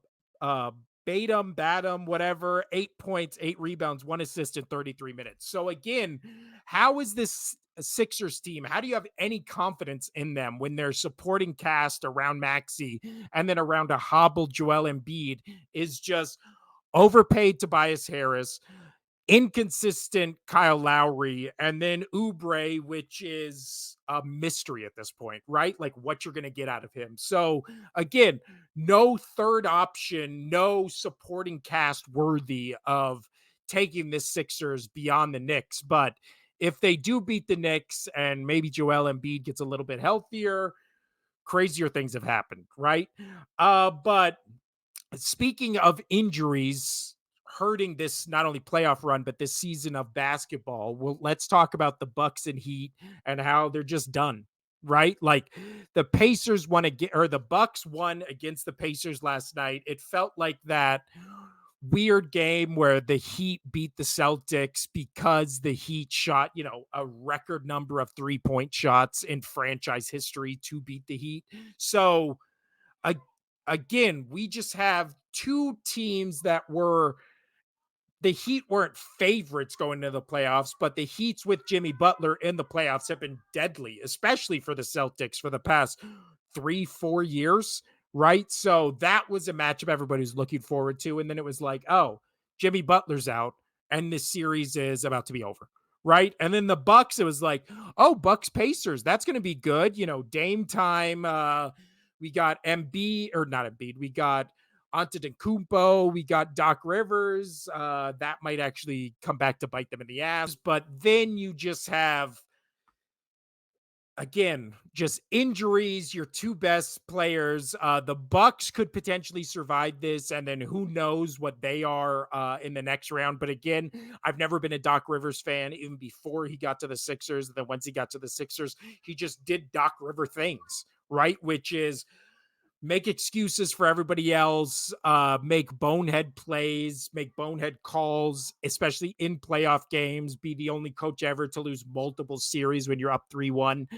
Batum, whatever, 8 points, 8 rebounds, 1 assist in 33 minutes. So again, how is this Sixers team? How do you have any confidence in them when their supporting cast around Maxey and then around a hobbled Joel Embiid is just overpaid Tobias Harris, inconsistent Kyle Lowry, and then Oubre, which is a mystery at this point, right? Like what you're going to get out of him. So again, no third option, no supporting cast worthy of taking this Sixers beyond the Knicks. But if they do beat the Knicks and maybe Joel Embiid gets a little bit healthier, crazier things have happened, right? But speaking of injuries hurting this not only playoff run but this season of basketball, well, let's talk about the Bucks and Heat and how they're just done, right? Like the Pacers won again, or the Bucks won against the Pacers last night. It felt like that weird game where the Heat beat the Celtics because the Heat shot, a record number of 3-point shots in franchise history to beat the Heat. So again, we just have two teams that were the Heat weren't favorites going into the playoffs, but the Heats with Jimmy Butler in the playoffs have been deadly, especially for the Celtics for the past 3-4 years, right? So that was a matchup everybody was looking forward to. And then it was like, oh, Jimmy Butler's out and this series is about to be over. Right. And then the Bucks, it was like, oh, Bucks Pacers, that's going to be good. Dame time. We got MB or not Embiid. We got Antetokounmpo. We got Doc Rivers. That might actually come back to bite them in the ass. But then you just have, again, just injuries, your two best players. The Bucks could potentially survive this, and then who knows what they are in the next round. But again, I've never been a Doc Rivers fan even before he got to the Sixers. And then once he got to the Sixers, he just did Doc River things, right? Which is make excuses for everybody else, make bonehead plays, make bonehead calls, especially in playoff games, be the only coach ever to lose multiple series when you're up 3-1.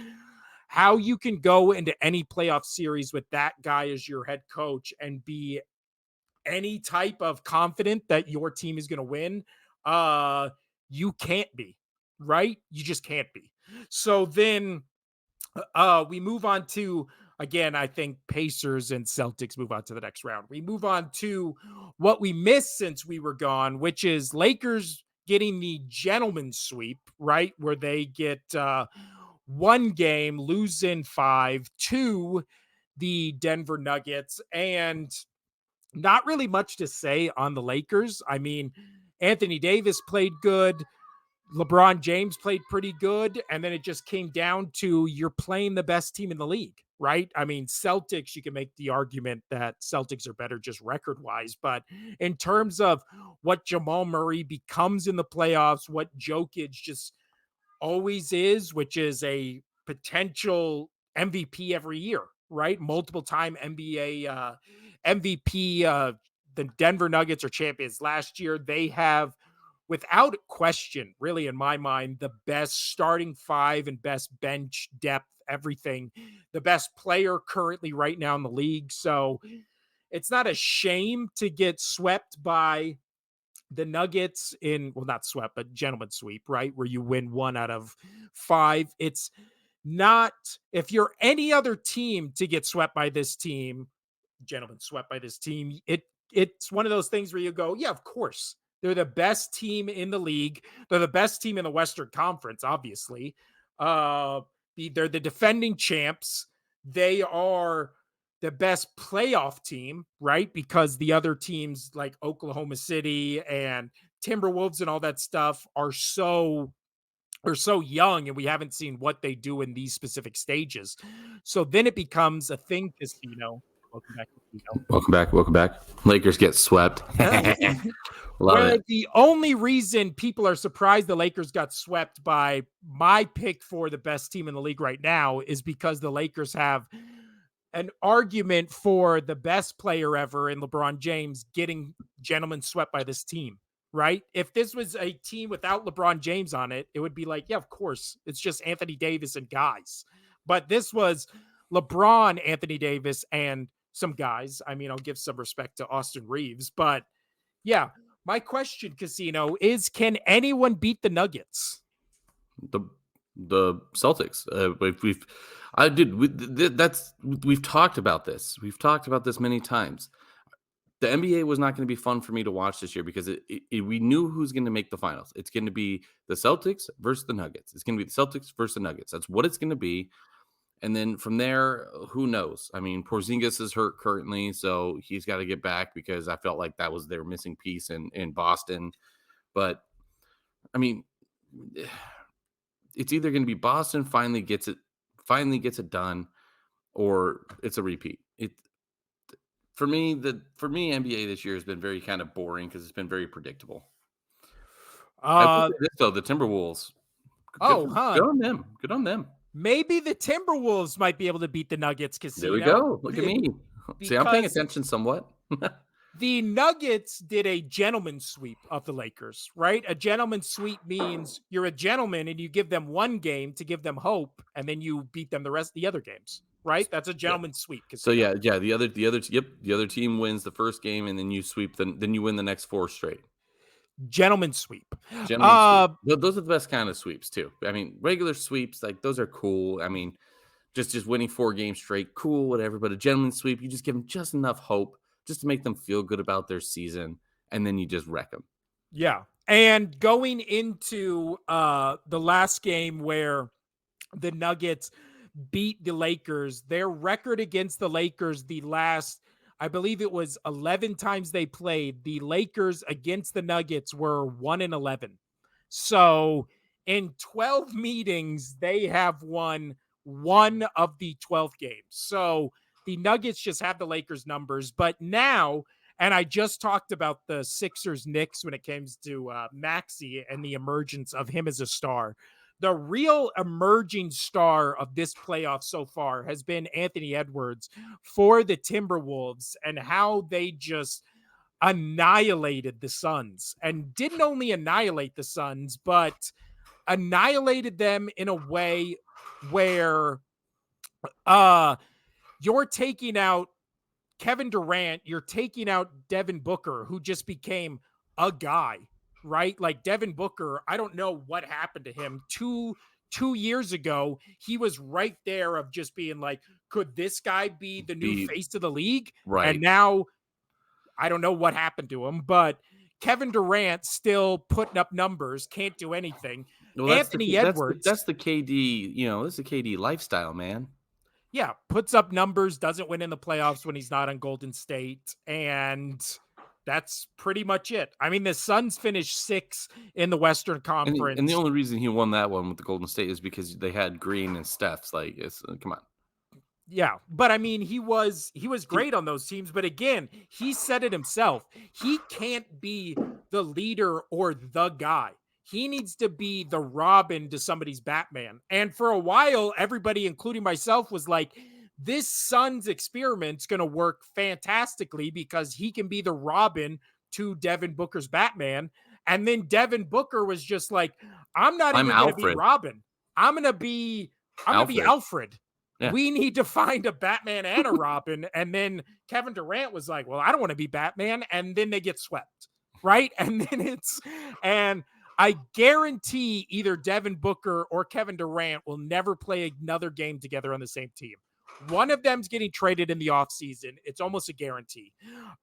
How you can go into any playoff series with that guy as your head coach and be any type of confident that your team is going to win, you can't be, right? You just can't be. So then we move on to, again, I think Pacers and Celtics move on to the next round. We move on to what we missed since we were gone, which is Lakers getting the gentleman's sweep, right? Where they get one game, lose in 5 to the Denver Nuggets, and not really much to say on the Lakers. I mean, Anthony Davis played good. LeBron James played pretty good. And then it just came down to you're playing the best team in the league, right? I mean, Celtics, you can make the argument that Celtics are better just record wise. But in terms of what Jamal Murray becomes in the playoffs, what Jokic just always is, which is a potential MVP every year, right? Multiple time NBA MVP. The Denver Nuggets are champions last year. They have, without question, really, in my mind, the best starting five and best bench depth, everything, the best player currently right now in the league. So it's not a shame to get swept by the Nuggets in, well, not swept, but gentleman sweep, right? Where you win 1 out of 5. It's not, if you're any other team to get swept by this team, gentlemen swept by this team, it's one of those things where you go, yeah, of course. They're the best team in the league. They're the best team in the Western Conference, obviously. They're the defending champs. They are the best playoff team, right? Because the other teams like Oklahoma City and Timberwolves and all that stuff are so young, and we haven't seen what they do in these specific stages. So then it becomes a thing, Casino. Welcome back, Casino. Welcome back. Welcome back. Lakers get swept. Love Where it. the only reason people are surprised the Lakers got swept by my pick for the best team in the league right now is because the Lakers have an argument for the best player ever in LeBron James getting gentlemen swept by this team, right? If this was a team without LeBron James on it, it would be like, yeah, of course, it's just Anthony Davis and guys. But this was LeBron, Anthony Davis, and some guys. I mean, I'll give some respect to Austin Reeves, but yeah, my question, Casino, is can anyone beat the Nuggets? The Celtics. We've talked about this. We've talked about this many times. The NBA was not going to be fun for me to watch this year because we knew who's going to make the finals. It's going to be the Celtics versus the Nuggets. It's going to be the Celtics versus the Nuggets. That's what it's going to be. And then from there, who knows? I mean, Porzingis is hurt currently, so he's got to get back because I felt like that was their missing piece in Boston. But I mean, it's either going to be Boston finally gets it done, or it's a repeat. For me, NBA this year has been very kind of boring because it's been very predictable. I will say this though, the Timberwolves. Good on them. Good on them. Maybe the Timberwolves might be able to beat the Nuggets, Casino. There we go. Look at me. See, I'm paying attention somewhat. The Nuggets did a gentleman's sweep of the Lakers, right? A gentleman's sweep means you're a gentleman and you give them one game to give them hope, and then you beat them the rest of the other games, right? That's a gentleman's sweep. So yeah. The other team wins the first game, and then you sweep. Then you win the next 4 straight. Gentleman's sweep. Those are the best kind of sweeps too. I mean, regular sweeps, like those are cool. I mean, just winning 4 games straight, cool, whatever. But a gentleman's sweep, you just give them just enough hope just to make them feel good about their season, and then you just wreck them. Yeah. And going into the last game where the Nuggets beat the Lakers, their record against the Lakers, the last, I believe it was 11 times they played, the Lakers against the Nuggets were 1-11. So in 12 meetings, they have won 1 of the 12 games. So the Nuggets just have the Lakers numbers. But now, and I just talked about the Sixers Knicks when it comes to Maxey and the emergence of him as a star. The real emerging star of this playoff so far has been Anthony Edwards for the Timberwolves, and how they just annihilated the Suns, and didn't only annihilate the Suns, but annihilated them in a way where you're taking out Kevin Durant, you're taking out Devin Booker, who just became a guy, right? Like Devin Booker, I don't know what happened to him. Two years ago, he was right there of just being like, could this guy be the new face of the league? Right. And now I don't know what happened to him, but Kevin Durant still putting up numbers, can't do anything. Well, Anthony Edwards, that's the KD, this is the KD lifestyle, man. yeah, puts up numbers, doesn't win in the playoffs when he's not on Golden State, and that's pretty much it. I mean, the Suns finished 6th in the Western And the Conference. only reason he won that one with the Golden State is because they had Green and Steph's. Like, come on. Yeah, but I mean, he was He, great on those teams. But again, he said it himself. He can't be the leader or the guy. He needs to be the Robin to somebody's Batman. And for a while, everybody, including myself, was like, this Suns experiment's going to work fantastically because he can be the Robin to Devin Booker's Batman. And then Devin Booker was just like, I'm not I'm even going to be Alfred. Robin. I'm going to be Alfred. Yeah. We need to find a Batman and a Robin. And then Kevin Durant was like, well, I don't want to be Batman. And then they get swept. Right. And I guarantee either Devin Booker or Kevin Durant will never play another game together on the same team. One of them's getting traded in the offseason. It's almost a guarantee.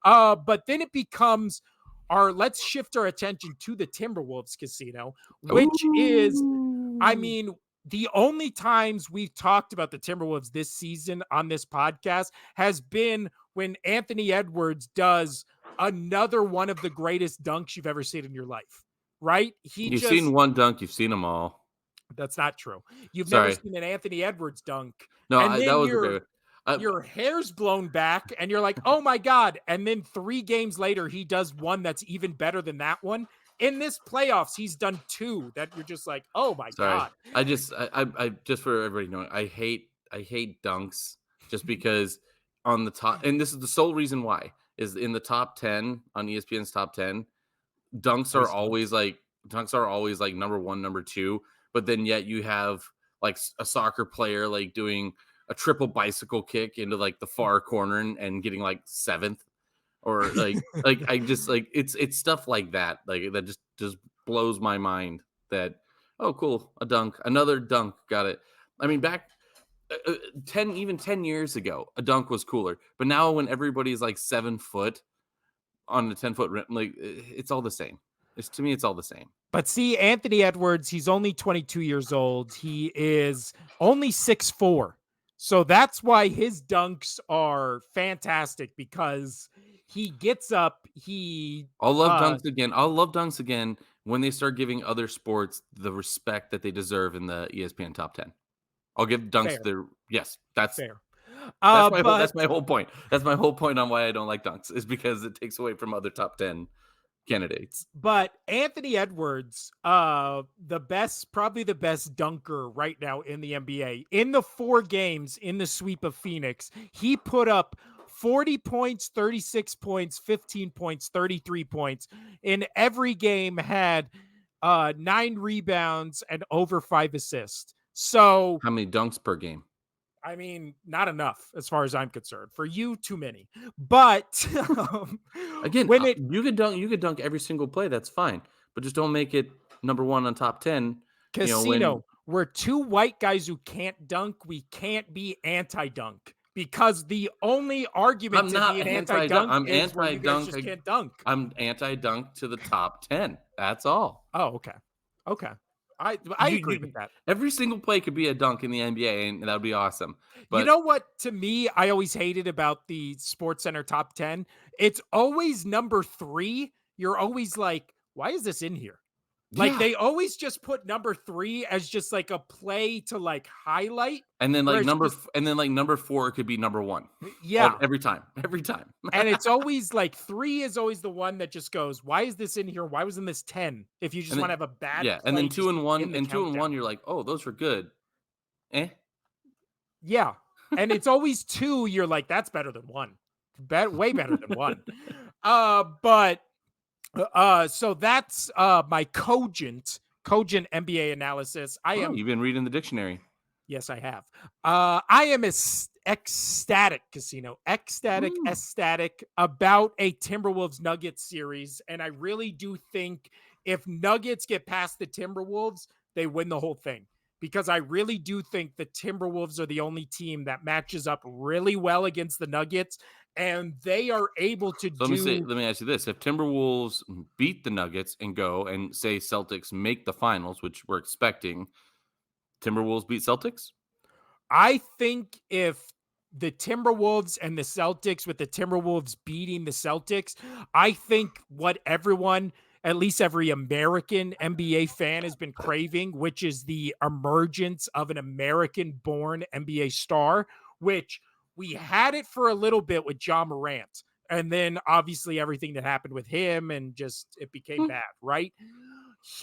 But then it becomes let's shift our attention to the Timberwolves casino, which is, I mean, the only times we've talked about the Timberwolves this season on this podcast has been when Anthony Edwards does another one of the greatest dunks you've ever seen in your life, right? You've seen one dunk, you've seen them all. That's not true. You've Sorry. never seen an Anthony Edwards dunk. No, and then that was a great one. Your hair's blown back and you're like, oh my God. And then 3 games later, he does one that's even better than that one. In this playoffs, he's done 2 that you're just like, oh my God. I just for everybody knowing, I hate dunks just because on the top, and this is the sole reason why, is in the top 10 on ESPN's top 10, dunks are always like number 1, number 2, but then yet you have like a soccer player like doing a triple bicycle kick into like the far corner and getting like 7th. Or like I just like it's stuff like that, like that just blows my mind. That, oh cool, a dunk, another dunk, got it. I mean, back 10 years ago, a dunk was cooler, but now when everybody's like 7 foot on the 10-foot rim, like it's all the same. To me, it's all the same. But see, Anthony Edwards, he's only 22 years old. He is only 6'4". So that's why his dunks are fantastic, because he gets up. I'll love dunks again when they start giving other sports the respect that they deserve in the ESPN top 10. I'll give dunks that's fair. That's my whole point. That's my whole point on why I don't like dunks, is because it takes away from other top 10 candidates. But Anthony Edwards, probably the best dunker right now in the NBA. In the 4 games in the sweep of Phoenix, he put up 40 points, 36 points, 15 points, 33 points. In every game had 9 rebounds and over 5 assists. So how many dunks per game? I mean, not enough as far as I'm concerned. For you, too many. But again, you could dunk every single play. That's fine, but just don't make it number 1 on top 10. Casino, we're 2 white guys who can't dunk. We can't be anti-dunk, because the only argument to be an anti-dunk is where you guys just can't dunk. I'm anti-dunk to the top 10. That's all. Oh, okay. I agree with that. Every single play could be a dunk in the NBA, and that would be awesome. But you know what, to me, I always hated about the SportsCenter top 10? It's always number 3. You're always like, why is this in here? Like, they always just put number 3 as just like a play to like highlight. And then like number 4 could be number 1. Yeah. Every time. And it's always like 3 is always the one that just goes, why is this in here? Why wasn't this 10? If you just want to have a bad play, and then 2 and 1, you're like, oh, those were good. Yeah. And it's always 2, you're like, that's better than 1. Way better than 1. So that's my cogent NBA analysis. You've been reading the dictionary. Yes, I have. I am ecstatic about a Timberwolves Nuggets series, and I really do think if Nuggets get past the Timberwolves, they win the whole thing, because I really do think the Timberwolves are the only team that matches up really well against the Nuggets. and they are able to So do. let me ask you this: if Timberwolves beat the Nuggets and go and say Celtics make the finals, which we're expecting, Timberwolves beat Celtics? I think if the Timberwolves and the Celtics, with the Timberwolves beating the Celtics, I think what everyone, at least every American NBA fan, has been craving, which is the emergence of an American born NBA star, which we had it for a little bit with John Morant. And then obviously everything that happened with him and just it became Hmm, bad, right?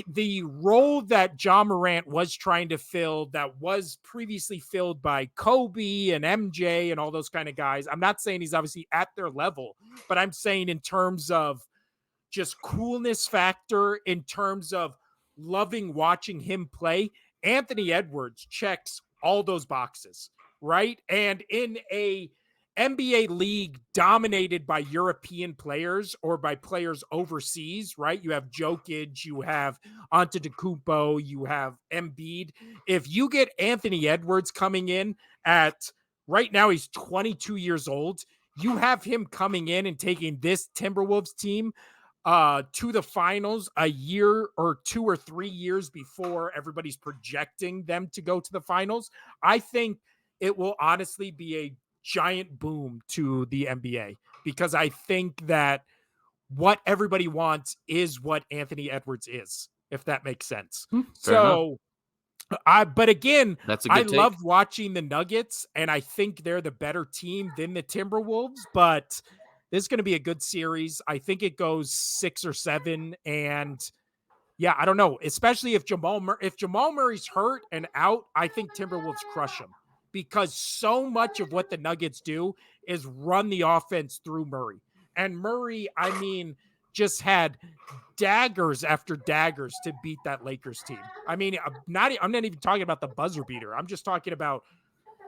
The role that John Morant was trying to fill, that was previously filled by Kobe and MJ and all those kind of guys. I'm not saying he's obviously at their level, but I'm saying in terms of just coolness factor, in terms of loving watching him play, Anthony Edwards checks all those boxes, right? And in a NBA league dominated by European players or by players overseas, right? You have Jokic, you have Antetokounmpo, you have Embiid. If you get Anthony Edwards coming in at right now, he's 22 years old. You have him coming in and taking this Timberwolves team to the finals a year or 2 or 3 years before everybody's projecting them to go to the finals. I think it will honestly be a giant boom to the NBA because I think that what everybody wants is what Anthony Edwards is, if that makes sense. fair enough. So but again, That's a I good take. love watching the Nuggets, and I think they're the better team than the Timberwolves. But this is going to be a good series. I think it goes 6 or 7, and yeah, I don't know. Especially if Jamal Murray's hurt and out, I think Timberwolves crush him because so much of what the Nuggets do is run the offense through Murray, and Murray, I mean, just had daggers after daggers to beat that Lakers team. I mean, I'm not even talking about the buzzer beater. I'm just talking about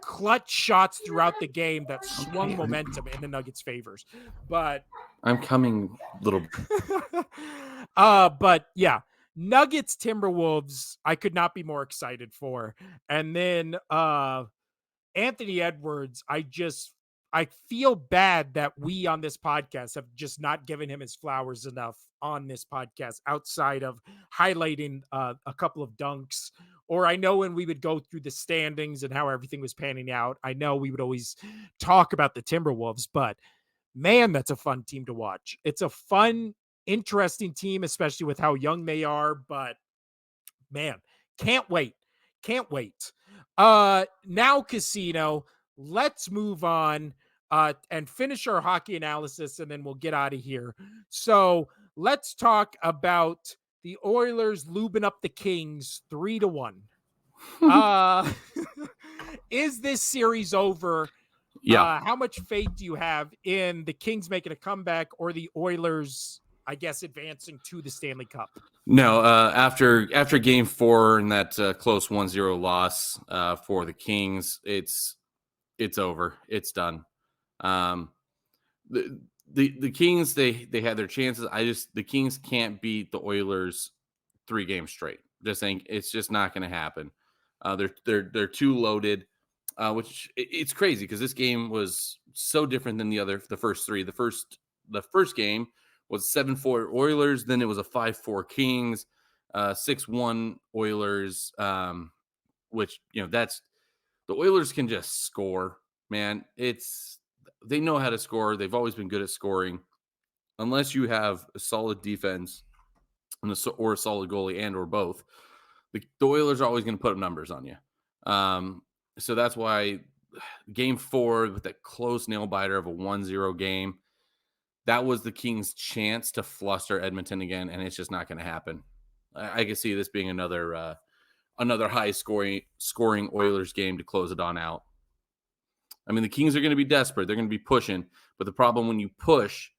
clutch shots throughout the game that swung Okay, momentum in the Nuggets' favors. But I'm coming, little. but yeah, Nuggets Timberwolves, I could not be more excited for. And then Anthony Edwards, I feel bad that we on this podcast have just not given him his flowers enough on this podcast outside of highlighting a couple of dunks. Or I know when we would go through the standings and how everything was panning out, I know we would always talk about the Timberwolves, but man, that's a fun team to watch. It's a fun, interesting team, especially with how young they are. But man, can't wait. Can't wait. Now, Casino, let's move on and finish our hockey analysis and then we'll get out of here. So let's talk about the Oilers lubing up the Kings 3-1. Uh is this series over? Yeah. How much faith do you have in the Kings making a comeback or the Oilers, I guess, advancing to the Stanley Cup? No, after game 4 and that close 1-0 loss for the Kings, it's over. It's done. Um, the Kings, they had their chances. The Kings can't beat the Oilers 3 games straight. Just saying, it's just not going to happen. They're too loaded. Which it's crazy because this game was so different than the first 3. The first game was 7-4 Oilers, then it was a 5-4 Kings, 6-1 Oilers. Which that's the Oilers can just score, man. They know how to score. They've always been good at scoring. Unless you have a solid defense or a solid goalie and or both, the Oilers are always going to put up numbers on you. So that's why game 4 with that close nail biter of a 1-0 game, that was the Kings' chance to fluster Edmonton again, and it's just not going to happen. I can see this being another high scoring Oilers game to close it on out. I mean, the Kings are going to be desperate. They're going to be pushing, but the problem when you push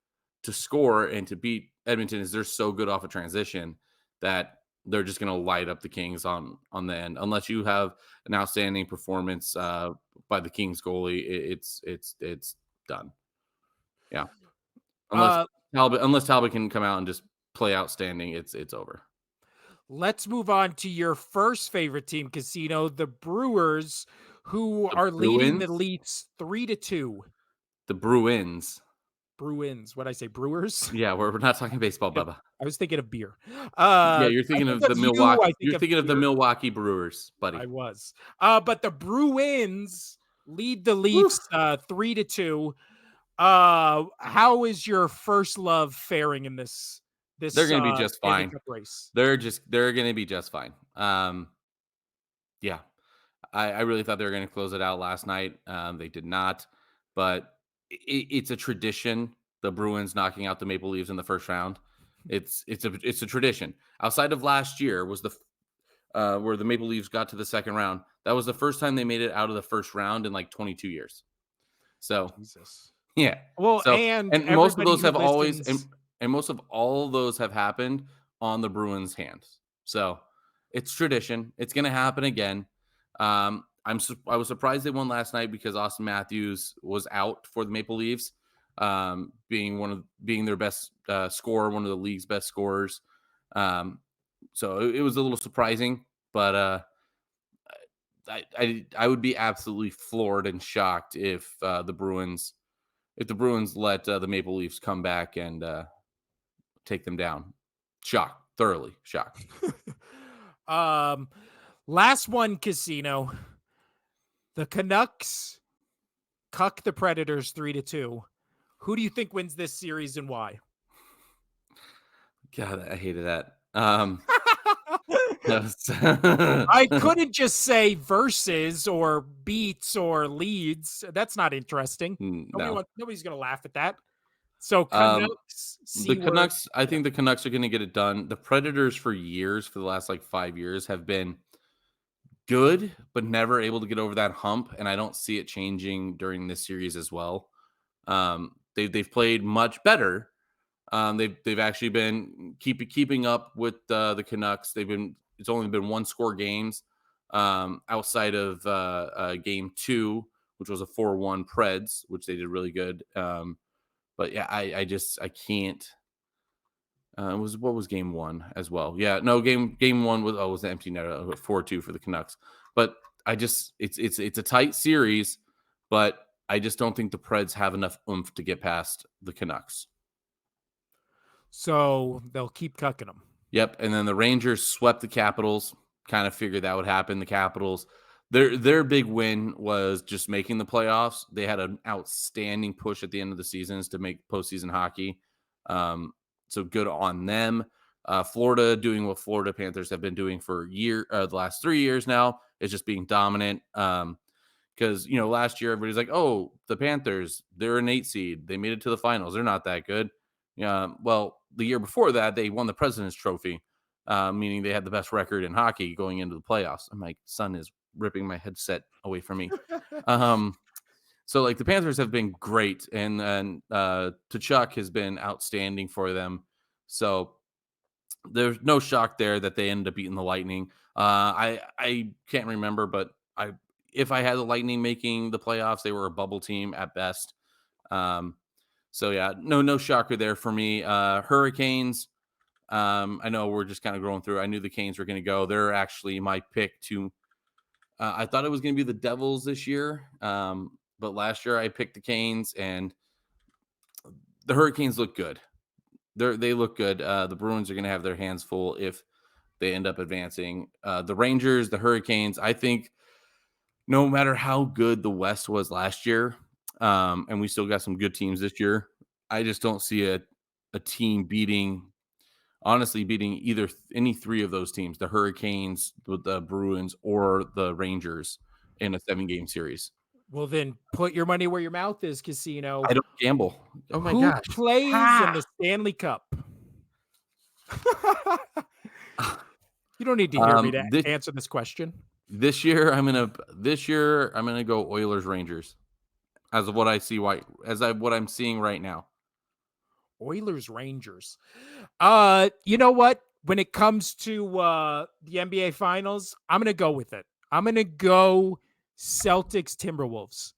to score and to beat Edmonton is they're so good off a transition that they're just going to light up the Kings on the end. Unless you have an outstanding performance by the Kings goalie, it's done. Yeah, unless Uh, Talbot can come out and just play outstanding, it's over. let's move on to your first favorite team, Casino, the Brewers, who The are leading the Bruins. Leafs 3-2. The Bruins. Bruins. What'd I say? Brewers? Yeah, we're not talking baseball, Bubba. I was thinking of beer. Yeah, you're I thinking think of the of you, Milwaukee. I think You're of thinking of the beer. Milwaukee Brewers, buddy. I was. But the Bruins lead the Woo. Leafs 3-2. How is your first love faring in They're this gonna be just Stanley fine. Cup race? They're gonna be just fine. Yeah. I really thought they were gonna close it out last night. They did not, but it's a tradition. The Bruins knocking out the Maple Leafs in the first round. It's a tradition. Outside of last year was where the Maple Leafs got to the second round. That was the first time they made it out of the first round in like 22 years. So Jesus. yeah. Well, So and and most of everybody those who have always listens, and most of all those have happened on the Bruins' hands. So it's tradition. It's going to happen again. I was surprised they won last night because Austin Matthews was out for the Maple Leafs, being their best scorer, one of the league's best scorers. Um, so it was a little surprising, but I would be absolutely floored and shocked if the Bruins let the Maple Leafs come back and take them down. Shocked, thoroughly shocked. um, last one, Casino. The Canucks cuck the Predators 3-2. Who do you think wins this series and why? God, I hated that. I couldn't just say versus or beats or leads. That's not interesting. No. Nobody's gonna laugh at that. So Um, Canucks, the C word. Canucks, I think the Canucks are going to get it done. The Predators for years, for the last like 5 years, have been good, but never able to get over that hump. And I don't see it changing during this series as well. They've played much better. They've actually been keeping up with the Canucks. It's only been one score games outside of game two, which was a 4-1 Preds, which they did really good. But yeah, I can't. What was game one as well? Yeah, no, game one was the empty net 4-2 for the Canucks. But it's a tight series, but I just don't think the Preds have enough oomph to get past the Canucks. So they'll keep cucking them. Yep, and then the Rangers swept the Capitals. Kind of figured that would happen. The Capitals, their big win was just making the playoffs. They had an outstanding push at the end of the seasons to make postseason hockey. So good on them. Florida doing what Florida Panthers have been doing for the last 3 years now is just being dominant. Because last year everybody's like, "Oh, the Panthers, they're an 8 seed. They made it to the finals. They're not that good." Yeah. Well, the year before that, they won the President's Trophy, meaning they had the best record in hockey going into the playoffs. And my son is ripping my headset away from me. So like the Panthers have been great, and Tkachuk has been outstanding for them. So there's no shock there that they ended up beating the Lightning. I can't remember, but if I had the Lightning making the playoffs, they were a bubble team at best. So yeah, no shocker there for me. Hurricanes. I know we're just kind of going through. I knew the Canes were going to go. They're actually my pick to. I thought it was going to be the Devils this year, but last year I picked the Canes, and the Hurricanes look good. They look good. The Bruins are going to have their hands full if they end up advancing. The Rangers, the Hurricanes. I think no matter how good the West was last year, and we still got some good teams this year, I just don't see a team beating either any three of those teams, the Hurricanes, the Bruins, or the Rangers in a 7-game series. Well, then put your money where your mouth is, Casino. I don't gamble. Oh my Who gosh. plays in the Stanley Cup? You don't need to hear me to This answer this question. this year I'm gonna go Oilers Rangers as of what I see what I'm seeing right now. Oilers Rangers. You know what? When it comes to the NBA Finals, I'm gonna go with it. I'm gonna go Celtics Timberwolves.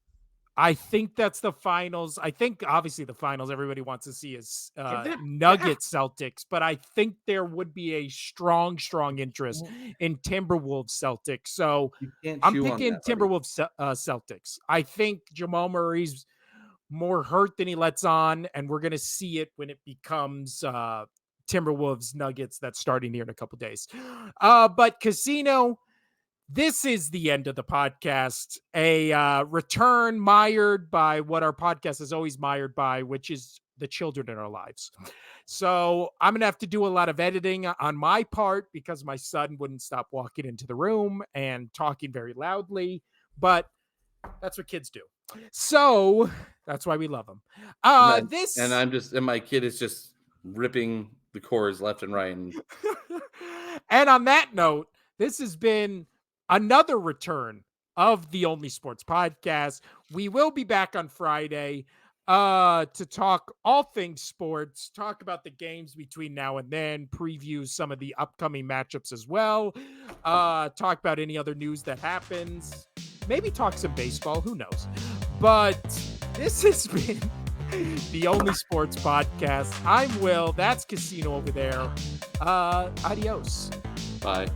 I think that's the finals. I think obviously the finals everybody wants to see is Nuggets Celtics, but I think there would be a strong interest in Timberwolves Celtics. So You can't I'm chew on picking that, buddy. Timberwolves Celtics. I think Jamal Murray's more hurt than he lets on, and we're going to see it when it becomes Timberwolves Nuggets that's starting here in a couple days. But Casino, this is the end of the podcast. A return mired by what our podcast is always mired by, which is the children in our lives. So I'm going to have to do a lot of editing on my part because my son wouldn't stop walking into the room and talking very loudly. But that's what kids do. So that's why we love them. And my kid is just ripping the cores left and right. And on that note, this has been another return of the Only Sports Podcast. We will be back on Friday to talk all things sports, talk about the games between now and then, preview some of the upcoming matchups as well, talk about any other news that happens, maybe talk some baseball, who knows. But this has been the Only Sports Podcast. I'm Will. That's Casino over there. Adios. Bye.